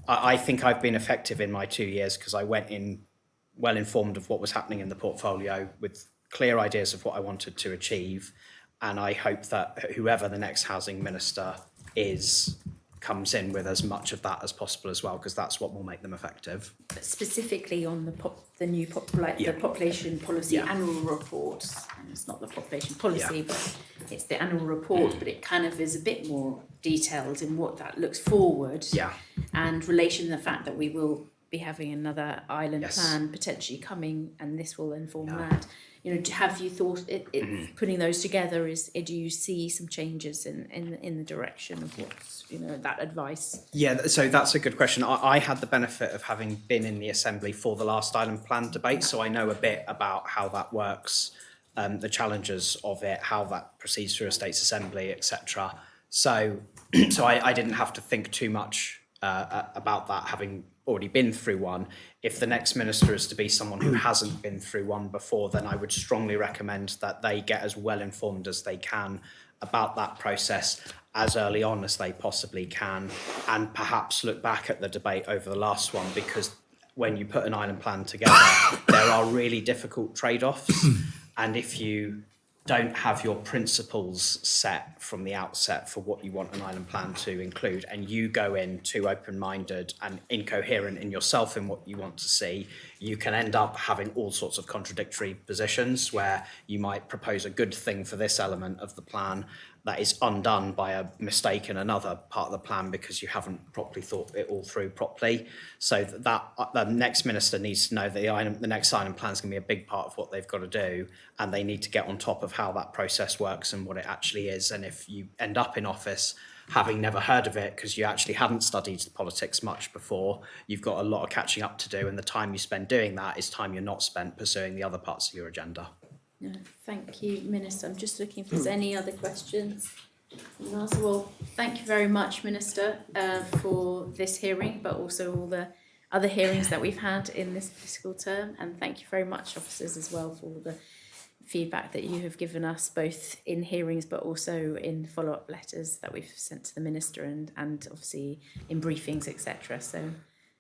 I think I've been effective in my 2 years because I went in well informed of what was happening in the portfolio with clear ideas of what I wanted to achieve. And I hope that whoever the next housing minister is comes in with as much of that as possible as well, because that's what will make them effective. But specifically on the new the population policy annual report, and it's not the population policy, but it's the annual report, but it kind of is a bit more detailed in what that looks forward. And relation to the fact that we will be having another island plan potentially coming, and this will inform that. You know, have you thought putting those together do you see some changes in the direction of what's, that advice? Yeah, so that's a good question. I had the benefit of having been in the Assembly for the last island plan debate, so I know a bit about how that works, the challenges of it, how that proceeds through a States Assembly, etc. So I didn't have to think too much about that, having already been through one. If the next minister is to be someone who hasn't been through one before, then I would strongly recommend that they get as well informed as they can about that process as early on as they possibly can, and perhaps look back at the debate over the last one, because when you put an island plan together, there are really difficult trade-offs. And if you don't have your principles set from the outset for what you want an island plan to include, and you go in too open-minded and incoherent in yourself in what you want to see, you can end up having all sorts of contradictory positions where you might propose a good thing for this element of the plan that is undone by a mistake in another part of the plan because you haven't properly thought it all through properly. So that the next minister needs to know that the next island plan is going to be a big part of what they've got to do, and they need to get on top of how that process works and what it actually is. And if you end up in office having never heard of it because you actually hadn't studied the politics much before, you've got a lot of catching up to do, and the time you spend doing that is time you're not spent pursuing the other parts of your agenda. No, thank you, Minister. I'm just looking if there's any other questions. Well, thank you very much, Minister, for this hearing, but also all the other hearings that we've had in this fiscal term. And thank you very much, officers, as well, for all the feedback that you have given us, both in hearings but also in follow-up letters that we've sent to the Minister and obviously in briefings, etc. So